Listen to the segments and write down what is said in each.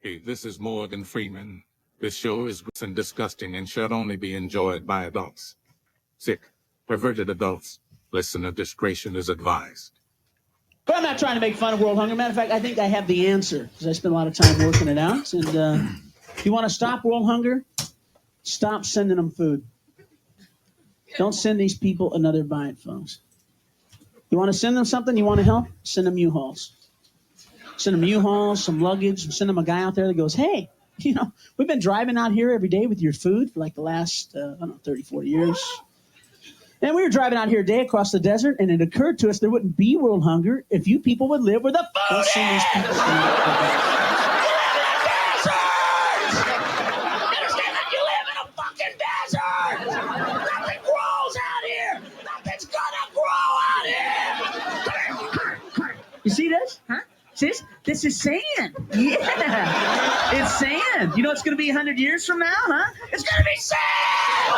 Hey, this is Morgan Freeman. This show is gross and disgusting and should only be enjoyed by adults. Sick, perverted adults. Listener discretion is advised. But I'm not trying to make fun of world hunger. Matter of fact, I think I have the answer because I spent a lot of time working it out. And if you want to stop world hunger, stop sending them food. Don't send these people another bite, folks. You want to send them something? You want to help? Send them U-Hauls. Send them U-Hauls, some luggage. Send them a guy out there that goes, hey, we've been driving out here every day with your food for like the last, 30, 40 years. And we were driving out here a day across the desert, and it occurred to us there wouldn't be world hunger if you people would live where the food is. You live in a desert! Understand that? You live in a fucking desert! Nothing grows out here! Nothing's gonna grow out here! You see this? Huh? See this? This is sand. Yeah. It's sand. You know it's gonna be 100 years from now, huh? It's gonna be sand! You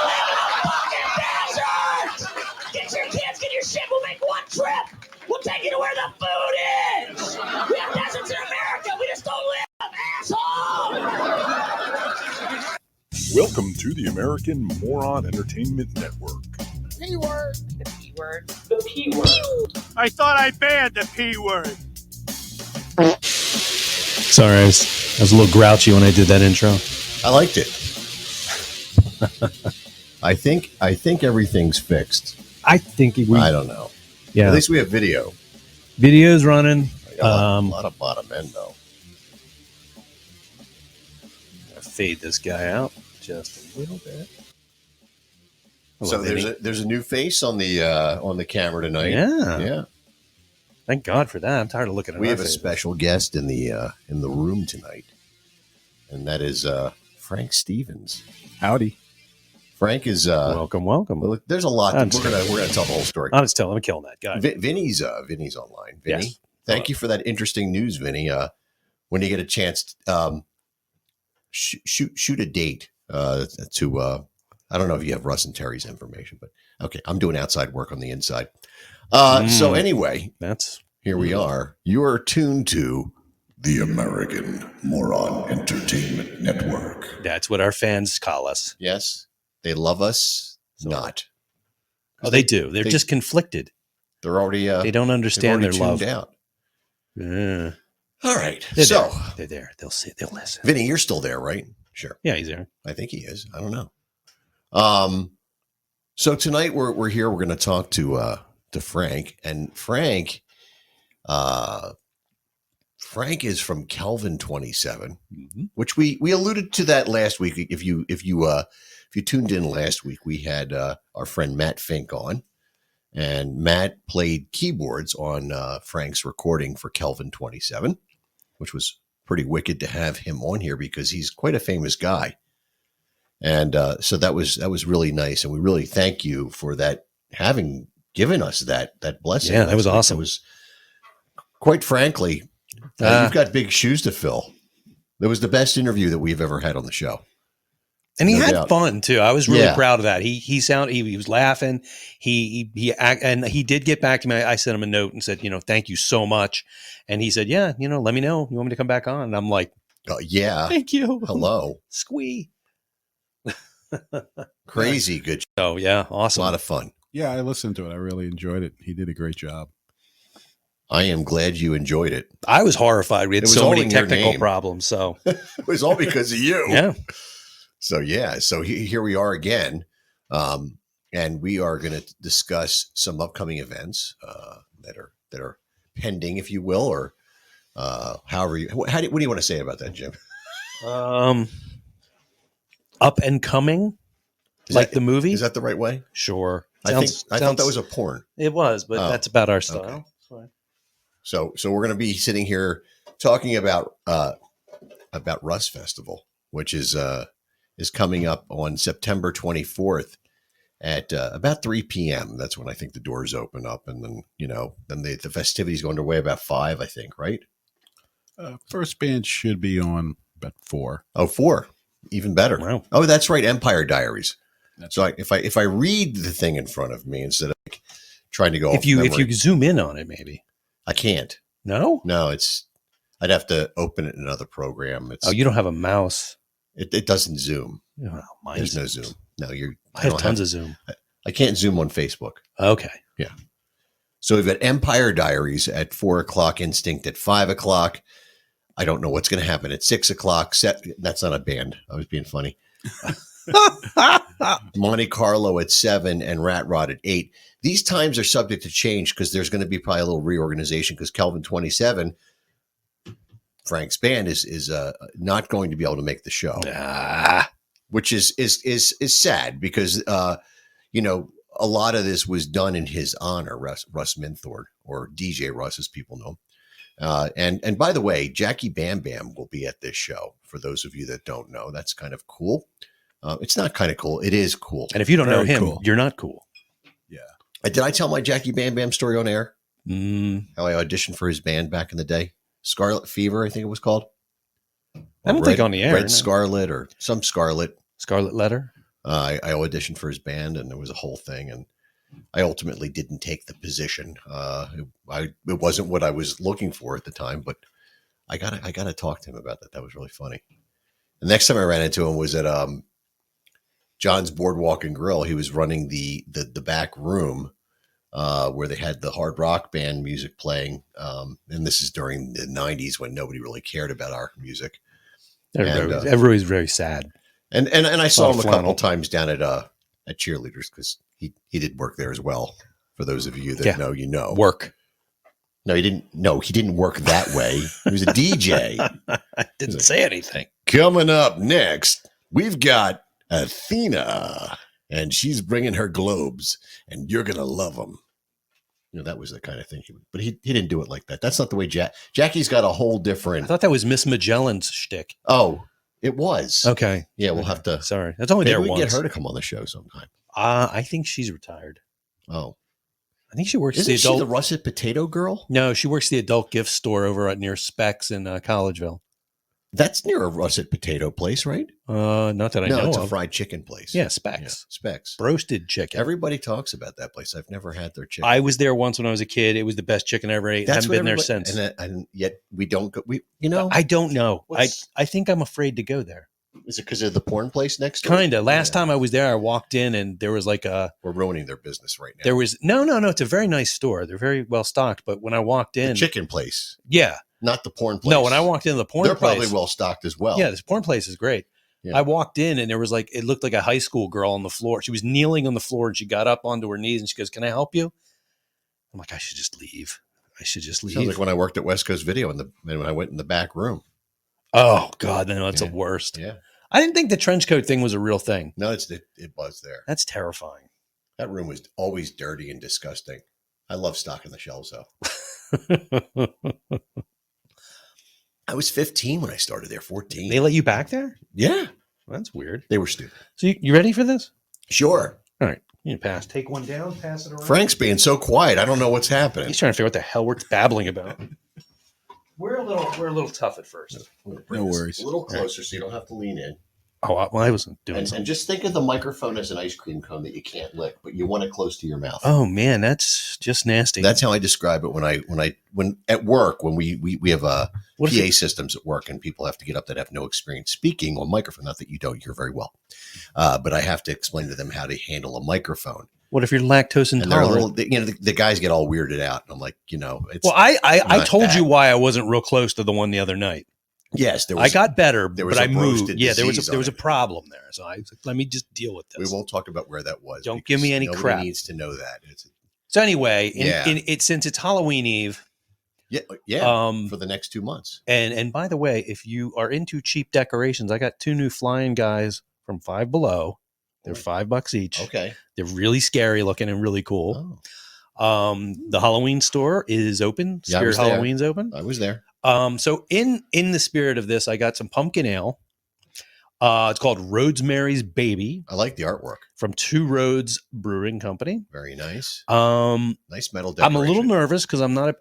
live in a fucking desert! Get your kids, get your shit, we'll make one trip! We'll take you to where the food is! We have deserts in America, we just don't live, asshole! Welcome to the American Moron Entertainment Network. P-word. The P-word. The P-word. I thought I banned the P-word. Sorry, I was a little grouchy when I did that intro. I liked it. I think everything's fixed. I think I don't know. Yeah. At least we have video. Video's running. A lot of bottom end though. Fade this guy out just a little bit. So there's a new face on the camera tonight. Yeah. Thank God for that. I'm tired of looking at. We have a special guest in the room tonight, and that is Frank Stevens. Howdy. Frank is welcome. Well, there's a lot. We're gonna tell the whole story. I'll just tell him I'm killing that guy. Vinny's online. Vinny, yes. Thank you for that interesting news, Vinny. When you get a chance, shoot a date to. I don't know if you have Russ and Terry's information, but okay, I'm doing outside work on the inside. So anyway, here we are. You are tuned to the American Moron Entertainment Network. That's what our fans call us. Yes, they love us. Not. Oh, they do. They're just conflicted. They're already. They don't understand their love. Out. Yeah. All right. They're there. They'll see. They'll listen. Vinny, you're still there, right? Sure. Yeah, he's there. I think he is. I don't know. So tonight we're here. We're going to talk to Frank, and Frank is from Kelvin 27, which we alluded to that last week. If you tuned in last week, we had our friend Matt Fink on, and Matt played keyboards on Frank's recording for Kelvin 27, which was pretty wicked to have him on here because he's quite a famous guy. And so that was really nice, and we really thank you for that, having given us that blessing. Yeah, that was awesome. It was, quite frankly, you've got big shoes to fill. It was the best interview that we've ever had on the show, and he had fun too. I was really proud of that. He was laughing. He did get back to me. I sent him a note and said, thank you so much. And he said, yeah, let me know. You want me to come back on? And I'm like, yeah, thank you. Hello, squee. Crazy good. Oh yeah, awesome. A lot of fun. Yeah, I listened to it. I really enjoyed it. He did a great job. I am glad you enjoyed it. I was horrified. We had so many technical problems. So it was all because of you. Yeah. So here we are again, and we are going to discuss some upcoming events that are pending, if you will, or however you. What do you want to say about that, Jim? Up and coming, the movie. Is that the right way? Sure. I thought that was a porn. It was, but that's about our style. Okay. So we're going to be sitting here talking about Russ Festival, which is coming up on September 24th at about 3 p.m. That's when I think the doors open up, and then the festivities go underway about 5, I think, right? First band should be on about 4. Oh, 4. Even better. Wow. Oh, that's right. Empire Diaries. That's so if I read the thing in front of me instead of trying to go if you zoom in on it, maybe I can't. No, it's I'd have to open it in another program. Oh, you don't have a mouse. It doesn't Zoom. Oh, There's no Zoom. No, I have tons of Zoom. I can't Zoom on Facebook. Okay. Yeah. So we've got Empire Diaries at 4:00, Instinct at 5:00. I don't know what's going to happen at 6:00. That's not a band. I was being funny. Monte Carlo at 7 and Rat Rod at 8. These times are subject to change because there's going to be probably a little reorganization because Kelvin 27, Frank's band, is not going to be able to make the show, which is sad because a lot of this was done in his honor, Russ Minthorn, or DJ Russ as people know. And by the way, Jackie Bam Bam will be at this show. For those of you that don't know, that's kind of cool. It's not kind of cool. It is cool. And if you don't know him, cool. you're not cool. Yeah. Did I tell my Jackie Bam Bam story on air? How I auditioned for his band back in the day? Scarlet Fever, I think it was called. I don't think on the air. Red no. Scarlet or some Scarlet. Scarlet Letter. I auditioned for his band, and there was a whole thing, and I ultimately didn't take the position. It wasn't what I was looking for at the time, but I gotta talk to him about that. That was really funny. The next time I ran into him was at John's Boardwalk and Grill. He was running the back room where they had the hard rock band music playing, and this is during the 90s when nobody really cared about our music. Everybody's very sad. And I saw him a couple times down at Cheerleaders because he did work there as well. For those of you that know, you know. Work. No, he didn't. No, he didn't work that way. He was a DJ. I didn't say anything. Coming up next, we've got Athena, and she's bringing her globes, and you're gonna love them. That was the kind of thing he would. But he didn't do it like that. That's not the way Jackie's got a whole different. I thought that was Miss Magellan's shtick. Oh, it was. Okay. Yeah, we'll have to. Sorry, that's only Maybe there we once. Get her to come on the show sometime. I think she's retired. Oh, I think she works isn't the adult. she the russet potato girl? No, she works the adult gift store over near Specs in Collegeville. That's near a russet potato place, right? Not that I know it's of. a fried chicken place. Yeah, Specs. Yeah, Specs. Roasted chicken. Everybody talks about that place. I've never had their chicken. I was there once when I was a kid. It was the best chicken I ever ate. I haven't been there since. And yet we don't go. I don't know. I think I'm afraid to go there. Is it because of the porn place next door? Kind of. Last time I was there, I walked in and there was like a. We're ruining their business right now. There was no. It's a very nice store. They're very well stocked. But when I walked in, the chicken place, yeah, not the porn place. No, when I walked into the porn they're place, probably well stocked as well. Yeah, this porn place is great. Yeah. I walked in and there was it looked like a high school girl on the floor. She was kneeling on the floor and she got up onto her knees and she goes, "Can I help you?" I'm like, I should just leave. Sounds like when I worked at West Coast Video and when I went in the back room. Oh God, no, that's the worst. Yeah. I didn't think the trench coat thing was a real thing. No, it was there. That's terrifying. That room was always dirty and disgusting. I love stocking the shelves though. I was 15 when I started there, 14. They let you back there? Yeah. That's weird. They were stupid. So you ready for this? Sure. All right. You can pass. Take one down, pass it around. Frank's being so quiet. I don't know what's happening. He's trying to figure out what the hell we're babbling about. We're a little tough at first. No worries. A little closer so you don't have to lean in. Oh, well, I wasn't doing something. And just think of the microphone as an ice cream cone that you can't lick, but you want it close to your mouth. Oh man, that's just nasty. That's how I describe it when at work, when we have PA systems at work and people have to get up that have no experience speaking on microphone. Not that you don't, you're very well. But I have to explain to them how to handle a microphone. What if you're lactose intolerant? The guys get all weirded out. And I'm like, it's. Well, I told you why I wasn't real close to the one the other night. Yes, I got better, but I moved. Yeah, there was a it. problem there. So I was like, let me just deal with this. We won't talk about where that was. Don't give me any nobody crap. Needs to know that. So anyway, since it's Halloween Eve. Yeah. For the next 2 months. And by the way, if you are into cheap decorations, I got 2 new flying guys from Five Below. They're $5 each. Okay. They're really scary looking and really cool. Oh. The Halloween store is open. Spirit Halloween's open. I was there. So in the spirit of this, I got some pumpkin ale. It's called Rosemary's Baby. I like the artwork from Two Roads Brewing Company. Very nice. Nice metal decoration. I'm a little nervous because I'm not.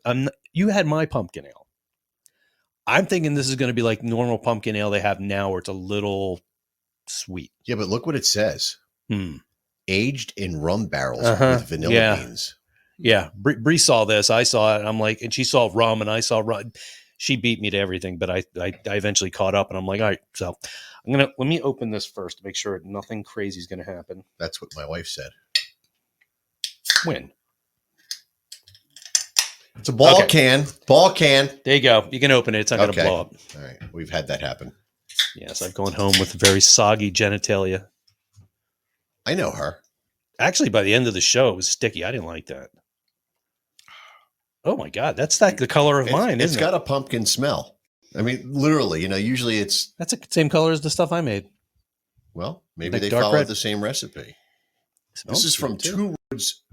You had my pumpkin ale. I'm thinking this is going to be like normal pumpkin ale they have now, where it's a little sweet. Yeah, but look what it says. Aged in rum barrels with vanilla beans. Yeah, Bree saw this. I saw it. I'm like, and she saw rum, and I saw rum. she beat me to everything, but I eventually caught up, and I'm like, all right, so let me open this first to make sure nothing crazy is going to happen. That's what my wife said. When? It's a ball can. Ball can. There you go. You can open it. It's not going to blow up. All right. We've had that happen. Yes, I've gone home with very soggy genitalia. I know her. Actually, by the end of the show, it was sticky. I didn't like that. Oh my God, that's like the color of mine, isn't it? It's got a pumpkin smell. I mean, literally, usually that's the same color as the stuff I made. Well, maybe like they dark followed red. the same recipe. Smells This is from good, too. Two Roads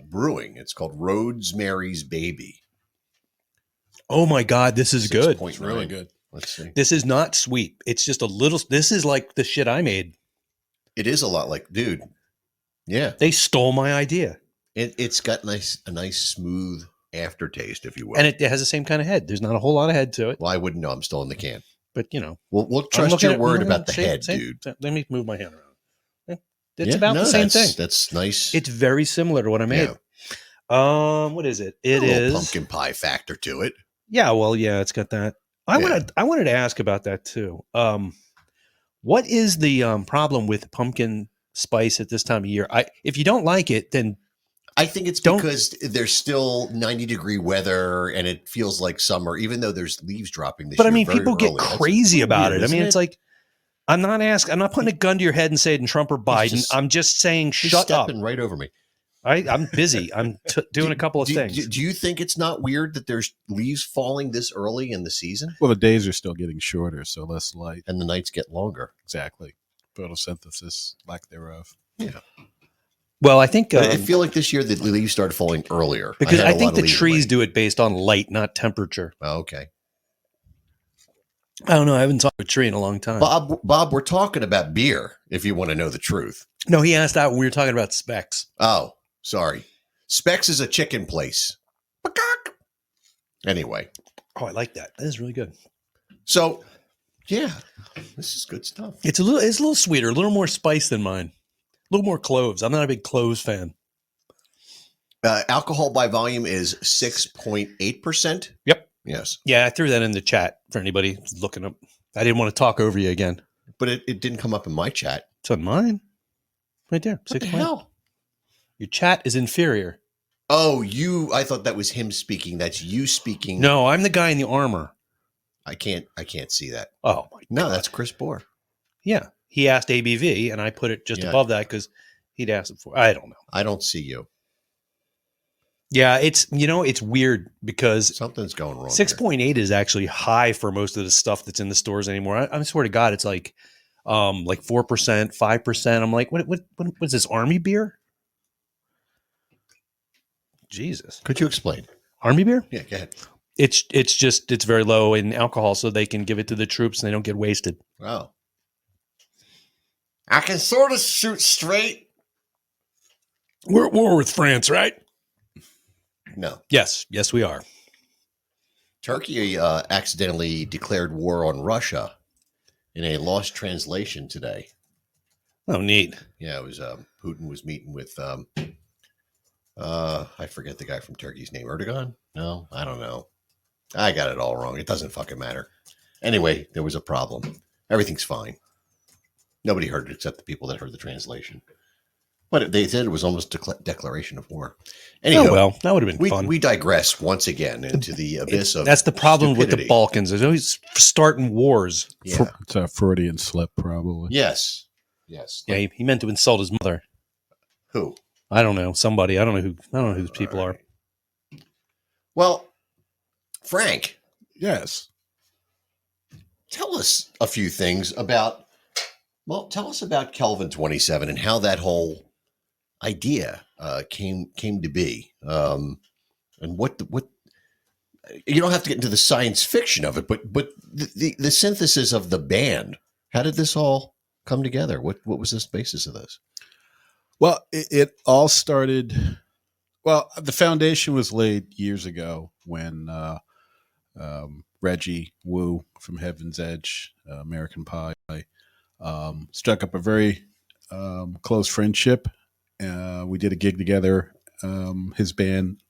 Brewing. It's called Rosemary's Baby. Oh my God, this is good. 6.9. It's really good. Let's see. This is not sweet. It's just a little. This is like the shit I made. It is a lot like, dude. Yeah, They stole my idea, it's got a nice smooth aftertaste, if you will. and it has the same kind of head. There's not a whole lot of head to it, Well, I wouldn't know. I'm still in the can. but We'll I'm trust looking your at- word I'm about the looking at- head, same- dude. Let me move my hand around. It's Yeah, about no, the same that's- thing. That's nice. It's very similar to what I made. What is it? It a little is pumpkin pie factor to it. Yeah, well, yeah, it's got that. I wanted to ask about that too. What is the problem with pumpkin spice at this time of year? If you don't like it, then I think it's because there's still 90-degrry weather and it feels like summer, even though there's leaves dropping this year. But I mean, very people get early. That's crazy about weird, it. I mean, isn't it's like I'm not putting a gun to your head and saying Trump or Biden. just- I'm just saying He's shut up. stepping right over me. I'm busy. I'm doing a couple of things. Do you think it's not weird that there's leaves falling this early in the season Well, the days are still getting shorter, so less light. and the nights get longer? Exactly. Photosynthesis, lack thereof. Yeah. Well, I think I feel like this year the leaves started falling earlier. because had I a lot think of the leaves trees already. do it based on light, not temperature. Oh, okay. I don't know. I haven't talked to a tree in a long time. Bob, we're talking about beer, if you want to know the truth. No, he asked that when we were talking about specs. Oh, sorry. Specs is a chicken place. Anyway. Oh, I like that. That is really good. So, yeah, this is good stuff. It's a little sweeter, a little more spice than mine. A little more cloves. I'm not a big cloves fan. Alcohol by volume is 6.8%. Yep. Yes. Yeah, I threw that in the chat for anybody looking up. I didn't want to talk over you again. But it didn't come up in my chat. It's on mine. Right there. What 6 the hell? Your chat is inferior. Oh, I thought that was him speaking. That's you speaking. No, I'm the guy in the armor. I can't see that. Oh, my No, God. that's Chris Bohr. Yeah. He asked ABV, and I put it just Yeah. above that because he'd asked it for. I don't know. I don't see you. Yeah, it's weird because Something's going wrong. 6.8 is actually high for most of the stuff that's in the stores anymore. I swear to God, it's like 4%, 5%. I'm like, what's this army beer? Jesus. Could you explain? Army beer? Yeah, go ahead. It's very low in alcohol, so they can give it to the troops and they don't get wasted. Oh. I can sort of shoot straight. We're at war with France, right? No. Yes, we are. Turkey accidentally declared war on Russia in a lost translation today. Oh, neat. Yeah, it was Putin was meeting with I forget the guy from Turkey's name. Erdogan? No, I don't know. I got it all wrong. It doesn't fucking matter. Anyway, there was a problem. Everything's fine. Nobody heard it except the people that heard the translation. But they said it was almost a declaration of war. Anyway, Oh, well, that would have been fun. we digress once again into the abyss of That's the problem with the stupidity. Balkans. There's always starting wars. Yeah. It's a Freudian slip, probably. Yes. Yeah, he meant to insult his mother. Who? I don't know. Somebody. I don't know who these people are. Well, Frank, Yes. tell us a few things about. Well, tell us about Kelvin 27 and how that whole idea came to be, and what you don't have to get into the science fiction of it, but the synthesis of the band. How did this all come together? What was the basis of this? Well, it all started. Well, the foundation was laid years ago when Reggie Wu from Heaven's Edge, American Pie, struck up a very close friendship. We did a gig together. His band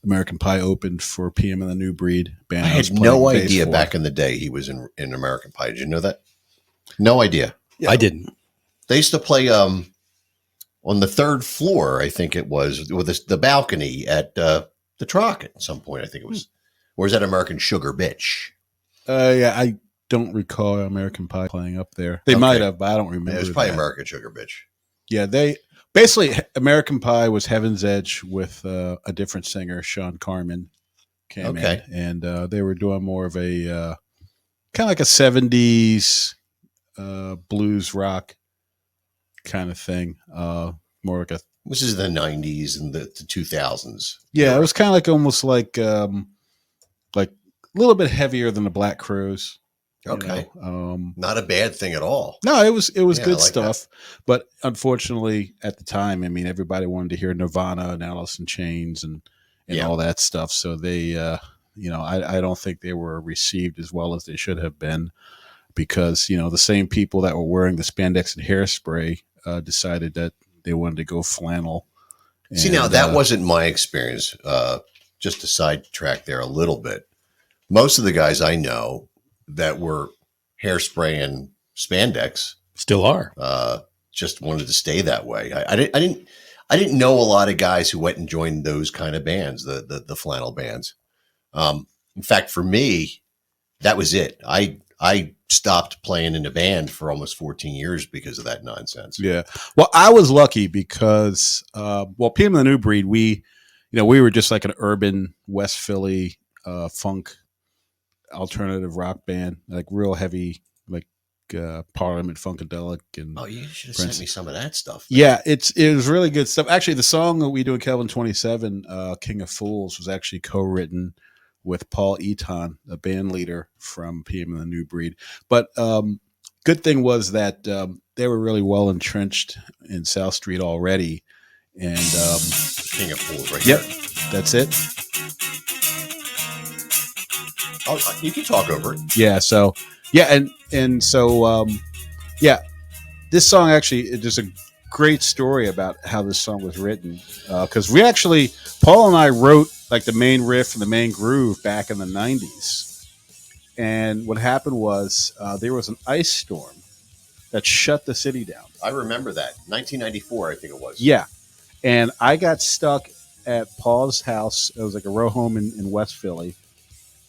American Pie opened for PM and the New Breed band. I was had playing no bass idea for. back in the day he was in American Pie. Did you know that? No idea. Yeah. I didn't. They used to play on the third floor, I think it was, with the balcony at the Troc at some point, I think it was. Or is that American Sugar Bitch? Yeah, I don't recall American Pie playing up there. They might have, but I don't remember. It was probably that. American Sugar Bitch. Yeah, they basically American Pie was Heaven's Edge with a different singer, Sean Carmen, came in, and they were doing more of a kind of like a 70s blues rock kind of thing. More like a This is the 90s and the 2000s. yeah, it was kind of like almost like a little bit heavier than the Black Crowes. Okay. You know? Not a bad thing at all. No, it was Yeah, good I like stuff. But unfortunately, at the time, I mean, everybody wanted to hear Nirvana and Alice in Chains and all that stuff. So they, I don't think they were received as well as they should have been, because the same people that were wearing the spandex and hairspray decided that they wanted to go flannel. See, now that wasn't my experience. Just to sidetrack there a little bit. Most of the guys I know that were hairspray and spandex Still are. just wanted to stay that way. I didn't know a lot of guys who went and joined those kind of bands, the flannel bands. In fact, for me, that was it. I stopped playing in a band for almost 14 years because of that nonsense. Yeah. Well, I was lucky because, PM and the New Breed, we were just like an urban West Philly funk alternative rock band, like real heavy, like Parliament Funkadelic and You should have Prince. sent me some of that stuff. Yeah, it was really good stuff. Actually, the song that we do in Kelvin 27, King of Fools, was actually co-written with Paul Eaton, a band leader from PM and the New Breed. But good thing was that they were really well entrenched in South Street already. And King of Fools right yep, here. that's it. Oh, you can talk over it. Yeah, so this song actually, there's a great story about how this song was written, because Paul and I wrote like the main riff and the main groove back in the 90s, and what happened was there was an ice storm that shut the city down. I remember that. 1994, I think it was. Yeah, and I got stuck at Paul's house. It was like a row home in West Philly,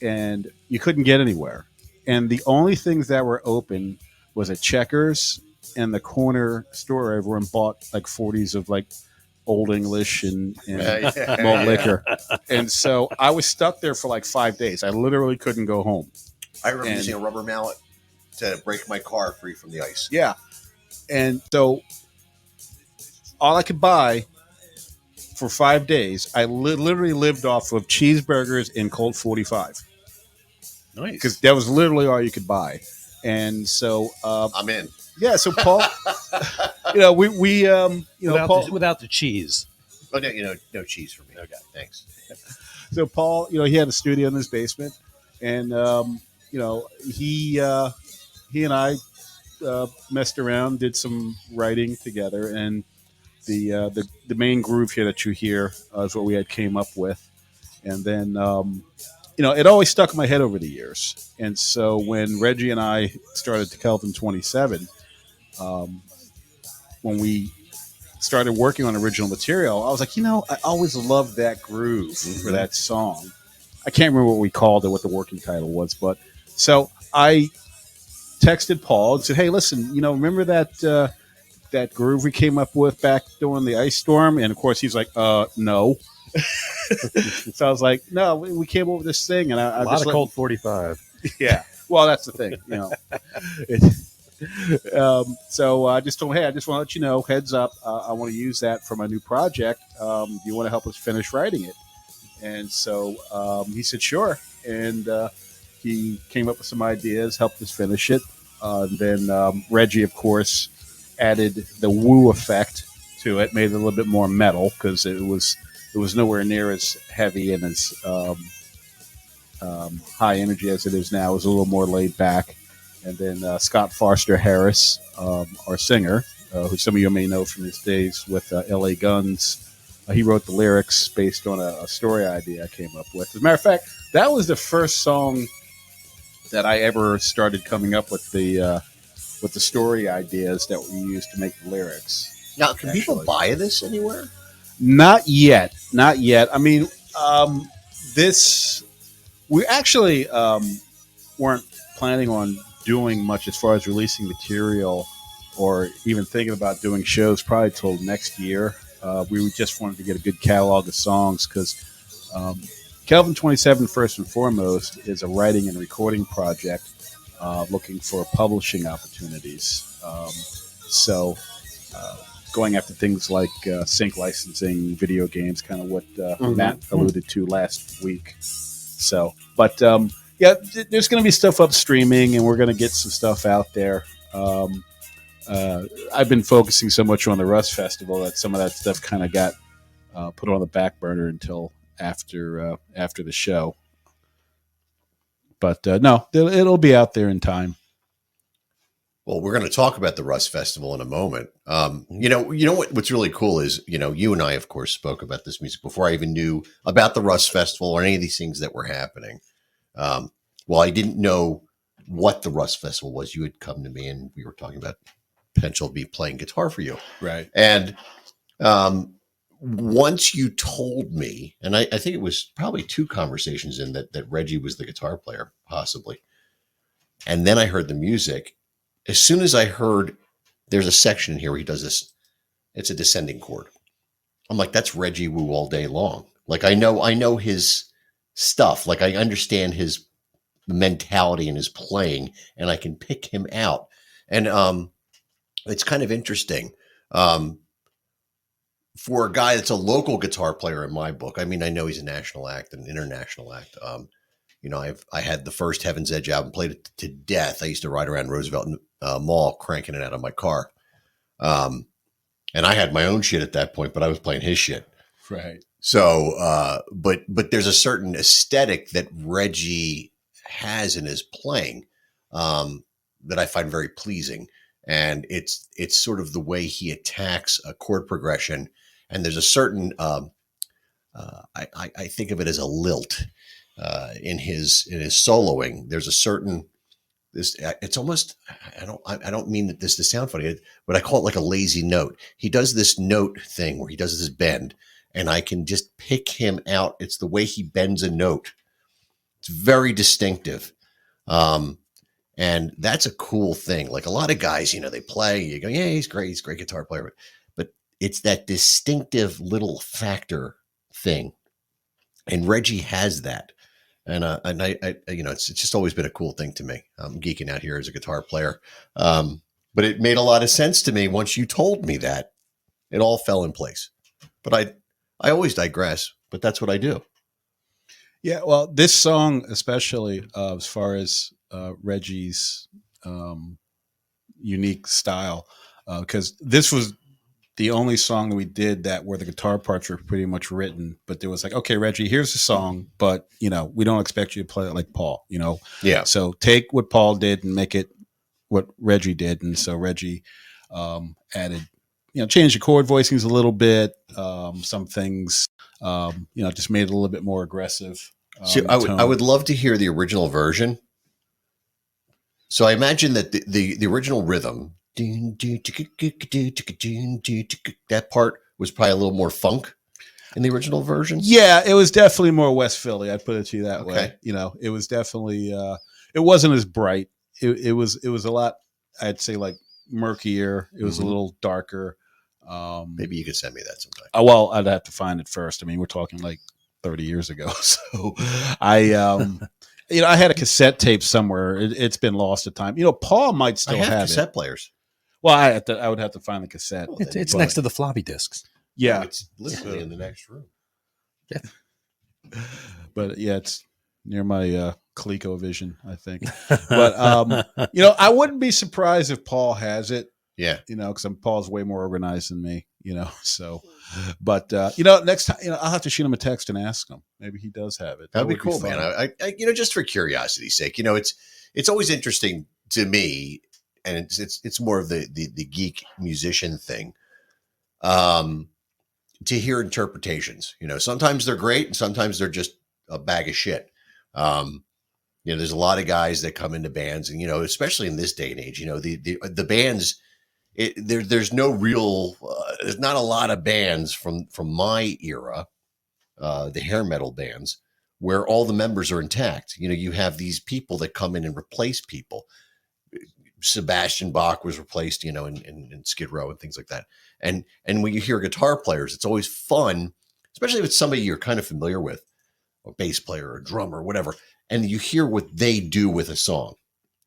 and you couldn't get anywhere. And the only things that were open was a Checkers and the corner store. Everyone bought like 40s of like Old English and malt liquor. And so I was stuck there for like 5 days. I literally couldn't go home. I remember using a rubber mallet to break my car free from the ice. Yeah. And so all I could buy for 5 days, I literally lived off of cheeseburgers and Colt 45. Nice. Because that was literally all you could buy. And so I'm in. yeah, so Paul, Paul, without the cheese. Oh, no cheese for me. Okay, thanks. so Paul, he had a studio in his basement, and he and I messed around, did some writing together, and the main groove here that you hear is what we had came up with, and then it always stuck in my head over the years. And so when Reggie and I started to Kelvin 27, when we started working on original material, I was like, I always loved that groove for that song. I can't remember what we called it, what the working title was, but so I texted Paul and said, hey, listen, remember that groove we came up with back during the ice storm? And of course he's like, no. So I was like, no, we came up with this thing, and I A lot of Colt 45. Yeah. Well, that's the thing, So I just told him, hey, I just want to let you know, heads up, I want to use that for my new project. Do you want to help us finish writing it? And so he said, sure. And he came up with some ideas, helped us finish it. Then Reggie, of course, added the woo effect to it, made it a little bit more metal, because it was nowhere near as heavy and as high energy as it is now. It was a little more laid back. And then Scott Foster Harris, our singer, who some of you may know from his days with LA Guns, He wrote the lyrics based on a story idea I came up with. As a matter of fact, that was the first song that I ever started coming up with the story ideas that we used to make the lyrics. Now, can people buy this anywhere? Not yet. Not yet. I mean, this we actually weren't planning on doing much as far as releasing material or even thinking about doing shows probably till next year. We just wanted to get a good catalog of songs because Kelvin 27, first and foremost, is a writing and recording project looking for publishing opportunities. So going after things like sync licensing, video games, kind of what Matt alluded to last week. So, but yeah, there's going to be stuff up streaming, and we're going to get some stuff out there. I've been focusing so much on the Russ Festival that some of that stuff kind of got put on the back burner until after the show. But no, it'll be out there in time. Well, we're going to talk about the Russ Festival in a moment. You know what's really cool is, you and I, of course, spoke about this music before I even knew about the Russ Festival or any of these things that were happening. Well, I didn't know what the Russ Festival was. You had come to me and we were talking about potential to be playing guitar for you. Right. And once you told me, and I think it was probably 2 conversations in that Reggie was the guitar player, possibly. And then I heard the music. As soon as I heard there's a section here where he does this, it's a descending chord. I'm like, that's Reggie Wu all day long. Like, I know his stuff. Like, I understand his mentality and his playing, and I can pick him out. And it's kind of interesting. For a guy that's a local guitar player in my book, I mean, I know he's a national act and international act. I had the first Heaven's Edge album, played it to death. I used to ride around Roosevelt Mall cranking it out of my car. And I had my own shit at that point, but I was playing his shit. Right. So, but there's a certain aesthetic that Reggie has in his playing that I find very pleasing. And it's sort of the way he attacks a chord progression. And there's a certain, I think of it as a lilt in his soloing. There's a certain, it's almost, I don't mean that this to sound funny, but I call it like a lazy note. He does this note thing where he does this bend, and I can just pick him out. It's the way he bends a note. It's very distinctive. And that's a cool thing. Like a lot of guys, they play, you go, yeah, he's great. He's a great guitar player. But it's that distinctive little factor thing. And Reggie has that. And I it's just always been a cool thing to me. I'm geeking out here as a guitar player. But it made a lot of sense to me once you told me that. It all fell in place. But I always digress, but that's what I do. Yeah, well, this song, especially as far as Reggie's unique style, because this was the only song that we did that where the guitar parts were pretty much written, but there was like, okay, Reggie, here's the song, but we don't expect you to play it like Paul, Yeah. So take what Paul did and make it what Reggie did, and so Reggie added, changed the chord voicings a little bit, some things, just made it a little bit more aggressive. So I would love to hear the original version. So I imagine that the original rhythm, that part was probably a little more funk in the original version. Yeah, it was definitely more West Philly. I'd put it to you that way. It was definitely it wasn't as bright. It was a lot, I'd say, like murkier. It was a little darker. Maybe you could send me that sometime. Well, I'd have to find it first. I mean, we're talking like 30 years ago. So I had a cassette tape somewhere. It's been lost at time. Paul might still have cassette players. Well, I would have to find the cassette. Well, it's next to the floppy disks. Yeah. No, it's literally in the next room. Yeah. But yeah, it's near my ColecoVision, I think. But I wouldn't be surprised if Paul has it. Yeah. Because Paul's way more organized than me, so, but, next time, I'll have to shoot him a text and ask him. Maybe he does have it. That'd be cool, man. I just for curiosity's sake, it's always interesting to me, and it's more of the geek musician thing. to hear interpretations. Sometimes they're great and sometimes they're just a bag of shit. There's a lot of guys that come into bands, and especially in this day and age, the bands. There's no real. There's not a lot of bands from my era, the hair metal bands, where all the members are intact. You have these people that come in and replace people. Sebastian Bach was replaced, in Skid Row and things like that. And when you hear guitar players, it's always fun, especially if it's somebody you're kind of familiar with, a bass player, or a drummer, or whatever, and you hear what they do with a song.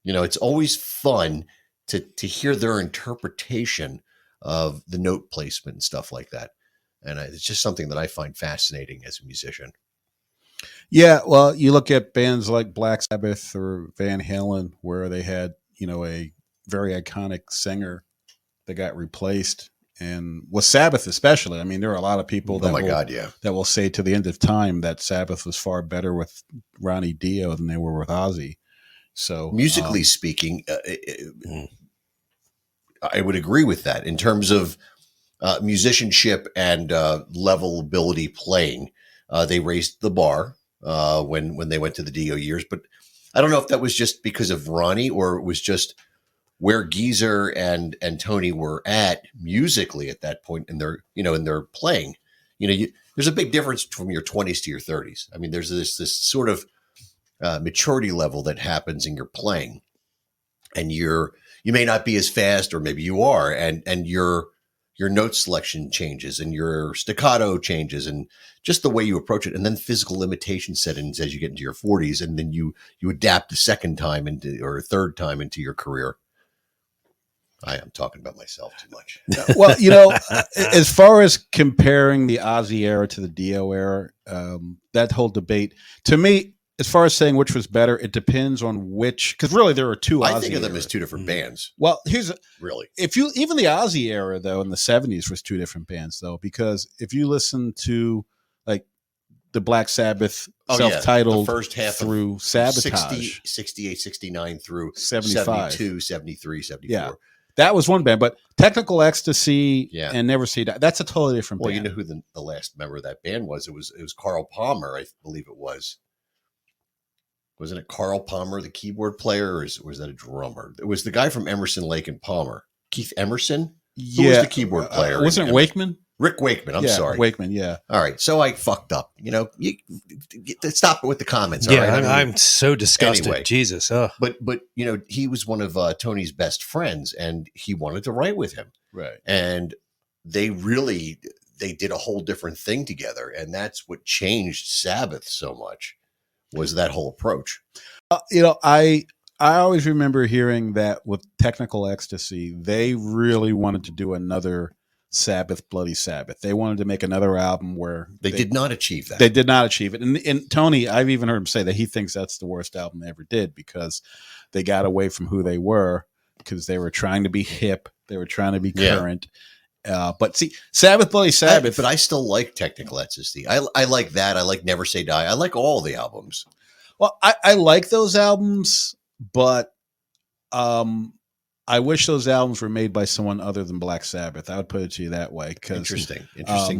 It's always fun to hear their interpretation of the note placement and stuff like that. And it's just something that I find fascinating as a musician. Yeah, well, you look at bands like Black Sabbath or Van Halen, where they had, a very iconic singer that got replaced, and with Sabbath especially. I mean, there are a lot of people that will say to the end of time that Sabbath was far better with Ronnie Dio than they were with Ozzy. So musically speaking, I would agree with that in terms of musicianship and level ability playing. They raised the bar when they went to the Dio years, but I don't know if that was just because of Ronnie or it was just where Geezer and Tony were at musically at that point in their playing. There's a big difference from your 20s to your 30s. I mean, there's this sort of maturity level that happens in your playing, and you may not be as fast, or maybe you are, and your note selection changes and your staccato changes and just the way you approach it. And then physical limitations set in as you get into your 40s, and then you adapt a second time or a third time into your career. I am talking about myself too much. Well, as far as comparing the Ozzy era to the Dio era, that whole debate, to me, as far as saying which was better, it depends on which, because really there are two Ozzy I think of them eras. as two different bands. Well, really, even the Ozzy era though in the 70s was two different bands though, because if you listen to like the Black Sabbath self-titled the first half through Sabotage, 68, 69 through 75. 72, 73, 74. Yeah. That was one band, but Technical Ecstasy and Never Say Die, that's a totally different Well, band. you know who the last member of that band was? It was Carl Palmer, I believe it was. Wasn't it Carl Palmer, the keyboard player, or was that a drummer? It was the guy from Emerson, Lake and Palmer. Keith Emerson? Who was the keyboard player? Wasn't it Wakeman? Rick Wakeman, I'm sorry. Wakeman, yeah. All right, so I fucked up. You stop it with the comments. Yeah, all right? I'm so disgusted. Anyway, Jesus. But he was one of Tony's best friends, and he wanted to write with him. Right. And they did a whole different thing together, and that's what changed Sabbath so much, was that whole approach. I always remember hearing that with Technical Ecstasy, they really wanted to do another Sabbath, Bloody Sabbath. They wanted to make another album where they did not achieve that. They did not achieve it. And Tony, I've even heard him say that he thinks that's the worst album they ever did, because they got away from who they were, because they were trying to be hip. They were trying to be current. But see, Sabbath, Bloody Sabbath. But I still like Technical Ecstasy. I like that. I like Never Say Die. I like all the albums. Well, I like those albums, but I wish those albums were made by someone other than Black Sabbath. I would put it to you that way. Interesting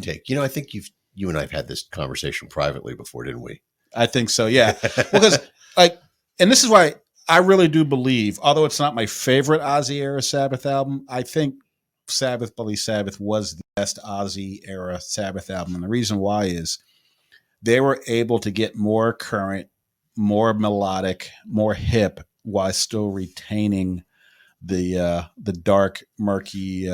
take. I think you and I have had this conversation privately before, didn't we? I think so. Yeah, because and this is why I really do believe, although it's not my favorite Ozzy era Sabbath album, I think Sabbath, Bloody Sabbath was the best Ozzy era Sabbath album, and the reason why is they were able to get more current, more melodic, more hip, while still retaining the dark, murky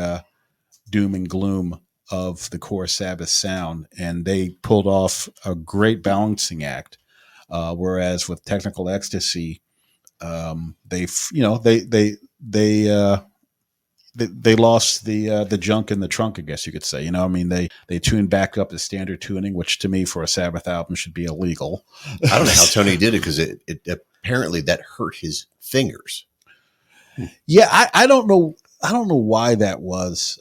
doom and gloom of the core Sabbath sound, and they pulled off a great balancing act. Whereas with Technical Ecstasy, they lost the junk in the trunk, I guess you could say. They tuned back up the standard tuning, which to me for a Sabbath album should be illegal. I don't know how Tony did it, because it apparently that hurt his fingers. Yeah, I don't know why that was.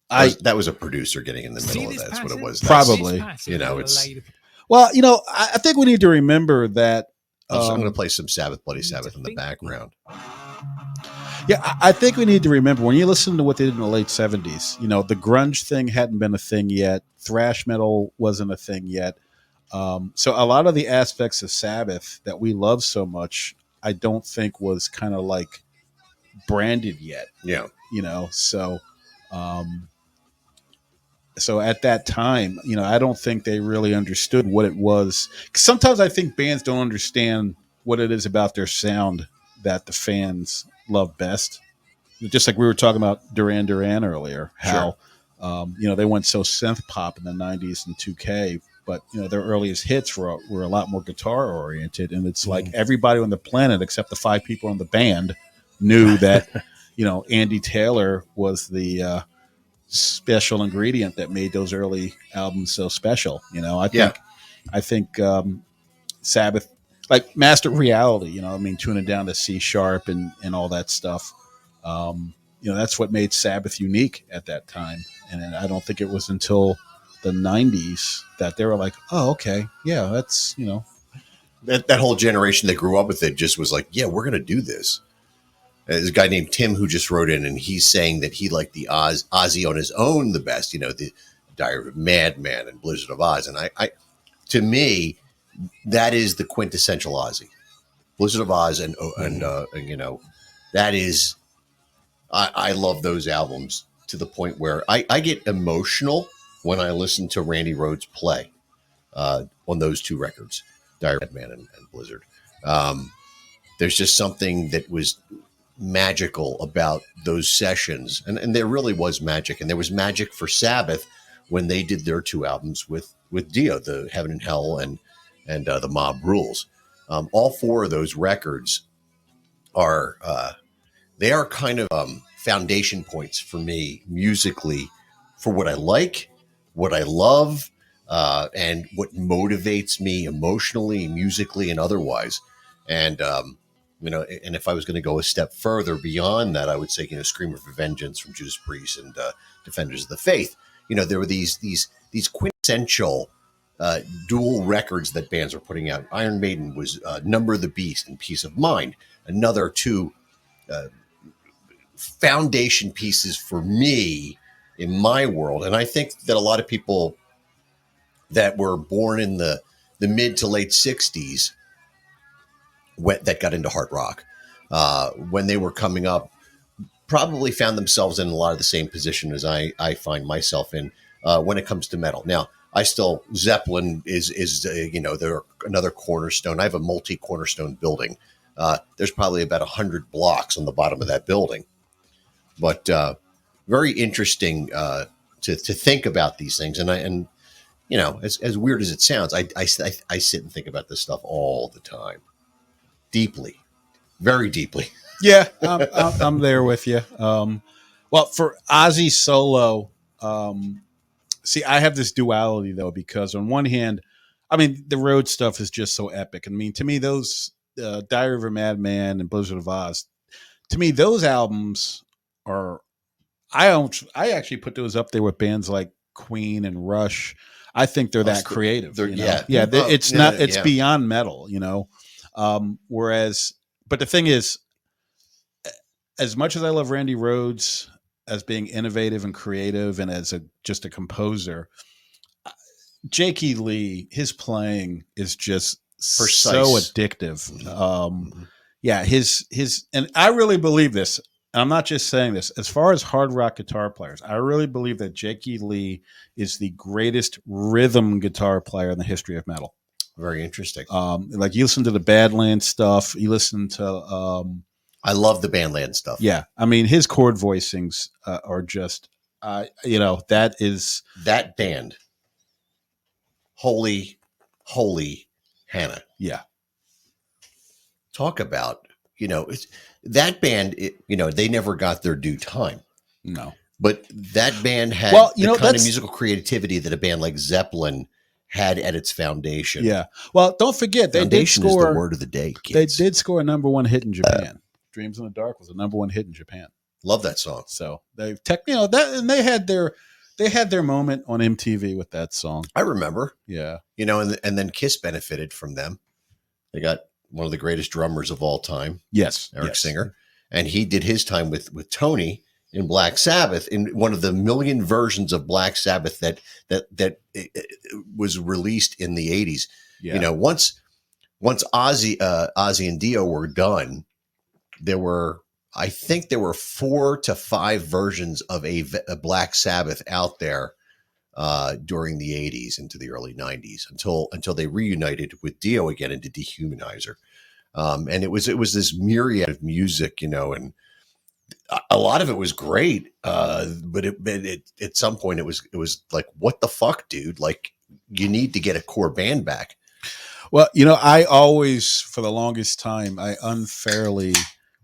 That was a producer getting in the middle of that. That's what it was. Probably. I think we need to remember that. I'm going to play some Sabbath, Bloody Sabbath in the background. Yeah, I think we need to remember when you listen to what they did in the late 70s, the grunge thing hadn't been a thing yet. Thrash metal wasn't a thing yet. So a lot of the aspects of Sabbath that we love so much, I don't think was kind of like branded yet. Yeah. Um, so at that time, I don't think they really understood what it was. 'Cause sometimes I think bands don't understand what it is about their sound that the fans love best. Just like we were talking about Duran Duran earlier, how they went so synth pop in the 90s and 2K, but their earliest hits were a lot more guitar oriented, and it's like everybody on the planet except the 5 people in the band knew that Andy Taylor was the special ingredient that made those early albums so special. I think Sabbath, like Master Reality, tuning down to C sharp and all that stuff. That's what made Sabbath unique at that time. And I don't think it was until the 90s that they were like, oh, okay, yeah, that's, that whole generation that grew up with it just was like, yeah, we're going to do this. There's a guy named Tim who just wrote in, and he's saying that he liked the Ozzy on his own the best, the Diary of a Madman and Blizzard of Oz. And I to me, that is the quintessential Ozzy. Blizzard of Oz and that is, I love those albums to the point where I get emotional when I listen to Randy Rhoads play on those 2 records, Diary of a Madman and Blizzard. There's just something that was magical about those sessions, and there really was magic, and there was magic for Sabbath when they did their 2 albums with Dio, the Heaven and Hell and the Mob Rules. All 4 of those records are they are kind of foundation points for me musically for what I like, what I love, and what motivates me emotionally, musically, and otherwise. And and if I was going to go a step further beyond that, I would say, Screamer for Vengeance from Judas Priest and Defenders of the Faith. There were these quintessential dual records that bands were putting out. Iron Maiden was Number of the Beast and Peace of Mind, another 2 foundation pieces for me in my world. And I think that a lot of people that were born in the mid to late 60s that got into hard rock when they were coming up probably found themselves in a lot of the same position as I find myself in when it comes to metal. Now, Zeppelin is they're another cornerstone. I have a multi-cornerstone building. There's probably about 100 blocks on the bottom of that building, but very interesting to think about these things. And as weird as it sounds, I sit and think about this stuff all the time. Deeply, very deeply. Yeah, I'm there with you. Well, for Ozzy solo, see, I have this duality though, because on one hand, the road stuff is just so epic. To me, those Diary of a Madman and Blizzard of Oz, to me, those albums are. I actually put those up there with bands like Queen and Rush. I think they're that creative. It's beyond metal, whereas, but the thing is, as much as I love Randy Rhoads as being innovative and creative and as just a composer, Jakey Lee, his playing is just precise. So addictive. His and I really believe this. I'm not just saying this. As far as hard rock guitar players, I really believe that Jakey Lee is the greatest rhythm guitar player in the history of metal. Very interesting. Like you listen to the Badlands stuff, you listen to. I love the Badlands stuff. Yeah, his chord voicings are just, that is that band. Holy Hannah. Yeah. Talk about that band. They never got their due time. No, but that band had the kind of musical creativity that a band like Zeppelin had at its foundation. Yeah. Well, don't forget, foundation is the word of the day, kids. They did score a #1 hit in Japan. Dreams in the Dark was a #1 hit in Japan. Love that song. So they had their moment on MTV with that song. I remember. Yeah. And then Kiss benefited from them. They got one of the greatest drummers of all time. Yes. Eric Singer. and he did his time with Tony in Black Sabbath, in one of the million versions of Black Sabbath that was released in the 80s. Yeah. You know, once Ozzy and Dio were done, I think there were 4 to 5 versions of a Black Sabbath out there during the 80s into the early 90s until they reunited with Dio again into Dehumanizer. And it was this myriad of music, you know, and a lot of it was great. But it at some point it was like, what the fuck, dude? Like, you need to get a core band back. Well, you know, I always, for the longest time, I unfairly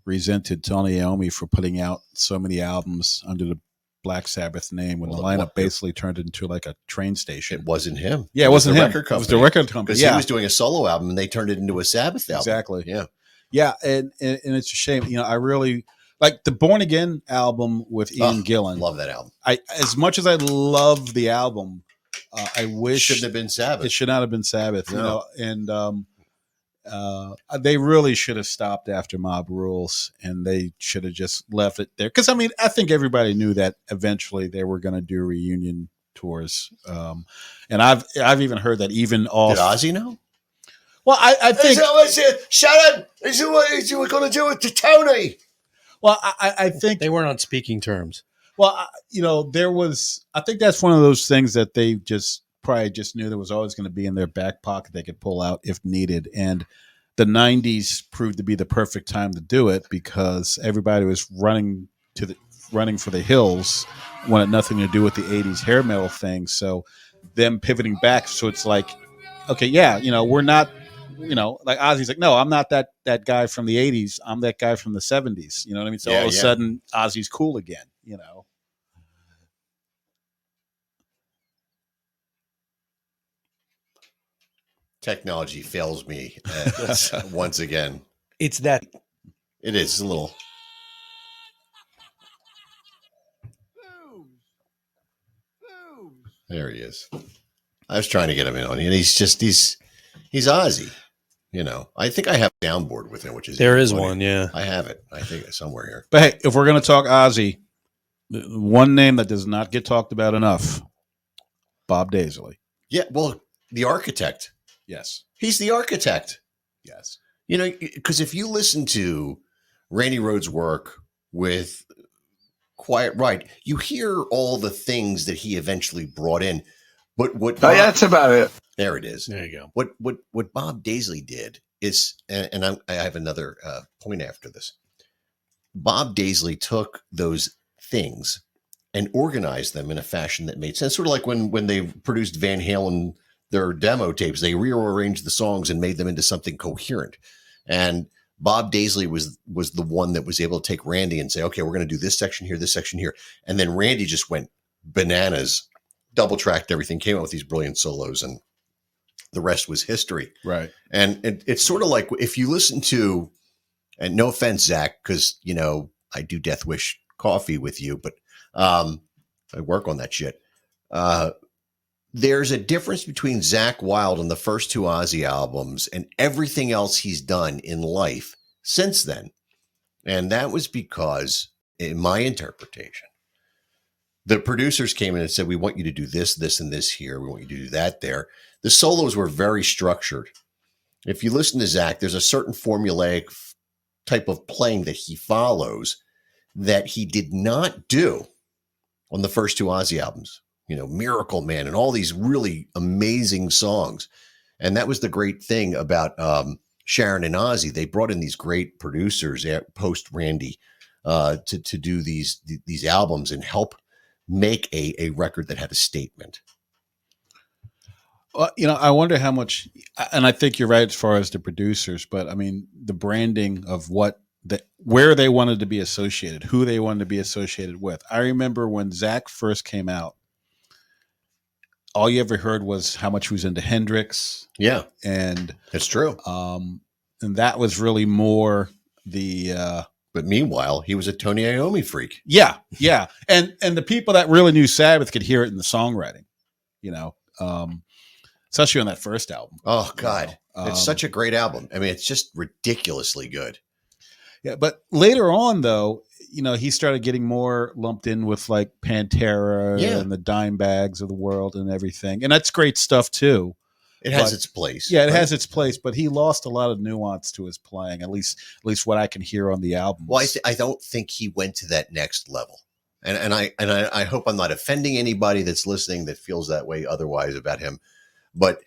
resented Tony Iommi for putting out so many albums under the Black Sabbath name when the lineup basically turned into like a train station. It wasn't him. Yeah, it wasn't him. Record company. It was the record company. Because he was doing a solo album and they turned it into a Sabbath album. Exactly. Yeah. Yeah, and it's a shame. You know, I really like the Born Again album with Ian Gillan. Love that album. As much as I love the album, I wish Shouldn't have been Sabbath. It should not have been Sabbath. No. You know, and they really should have stopped after Mob Rules, and they should have just left it there. Because I mean, I think everybody knew that eventually they were going to do reunion tours. And I've even heard that even off. Did Ozzy know? Well, I think Sharon, is what you were going to do it to Tony? Well, I think they weren't on speaking terms. Well, you know, I think that's one of those things that they probably just knew there was always going to be in their back pocket they could pull out if needed. And the 90s proved to be the perfect time to do it because everybody was running for the hills, wanted nothing to do with the 80s hair metal thing. So them pivoting back. So it's like, okay, yeah, you know, we're not, you know, like Ozzy's like, no, I'm not that guy from the 80s. I'm that guy from the 70s. You know what I mean? So all of a sudden Ozzy's cool again, you know. Technology fails me once again. It's that. It is a little. There he is. I was trying to get him in on it, and he's Ozzy. You know, I think I have a soundboard with him, which is there is one. Yeah, I have it. I think it's somewhere here. But hey, if we're going to talk Ozzy, one name that does not get talked about enough, Bob Daisley. Yeah, well, the architect. Yes. He's the architect. Yes. You know, because if you listen to Randy Rhoads' work with Quiet Riot, you hear all the things that he eventually brought in. But what? Oh, yeah, that's about it. There it is. there you go. What Bob Daisley did is, and I have another point after this. Bob Daisley took those things and organized them in a fashion that made sense. Sort of like when they produced Van Halen, their demo tapes, they rearranged the songs and made them into something coherent. And Bob Daisley was the one that was able to take Randy and say, okay, we're going to do this section here. And then Randy just went bananas, double tracked everything, came out with these brilliant solos, and the rest was history. Right. And it's sort of like if you listen to, and no offense, Zach, because, you know, I do Death Wish coffee with you, but I work on that shit. There's a difference between Zakk Wylde and the first 2 Ozzy albums and everything else he's done in life since then. And that was because, in my interpretation, the producers came in and said, we want you to do this, this, and this here. We want you to do that there. The solos were very structured. If you listen to Zakk, there's a certain formulaic type of playing that he follows that he did not do on the first 2 Ozzy albums. You know, Miracle Man and all these really amazing songs. And that was the great thing about Sharon and Ozzy. They brought in these great producers post Randy to do these albums and help make a record that had a statement. Well, you know, I wonder how much, and I think you're right as far as the producers, but I mean, the branding of where they wanted to be associated, who they wanted to be associated with. I remember when Zakk first came out, all you ever heard was how much he was into Hendrix. Yeah. And that's true. And that was really more the, but meanwhile, he was a Tony Iommi freak. Yeah. Yeah. And the people that really knew Sabbath could hear it in the songwriting, you know, especially on that first album. Oh God. You know? It's such a great album. I mean, it's just ridiculously good. Yeah, but later on, though, he started getting more lumped in with like Pantera Yeah. and the Dime Bags of the world and everything, and that's great stuff too. It has its place. Yeah, it right? has its place, but he lost a lot of nuance to his playing. At least what I can hear on the albums. Well, I don't think he went to that next level, and I hope I'm not offending anybody that's listening that feels that way otherwise about him, but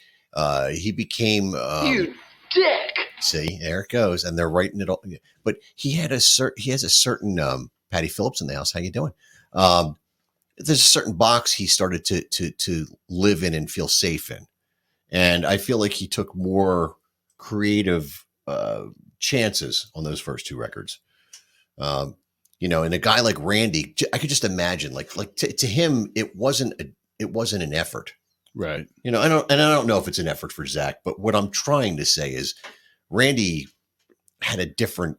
he became you dick. See, there it goes, and they're writing it all. But he has a certain Patty Phillips in the house. How you doing? There's a certain box he started to live in and feel safe in, and I feel like he took more creative chances on those first two records. And a guy like Randy, I could just imagine, like to him, it wasn't an effort, right? I don't know if it's an effort for Zach, but what I'm trying to say is, Randy had a different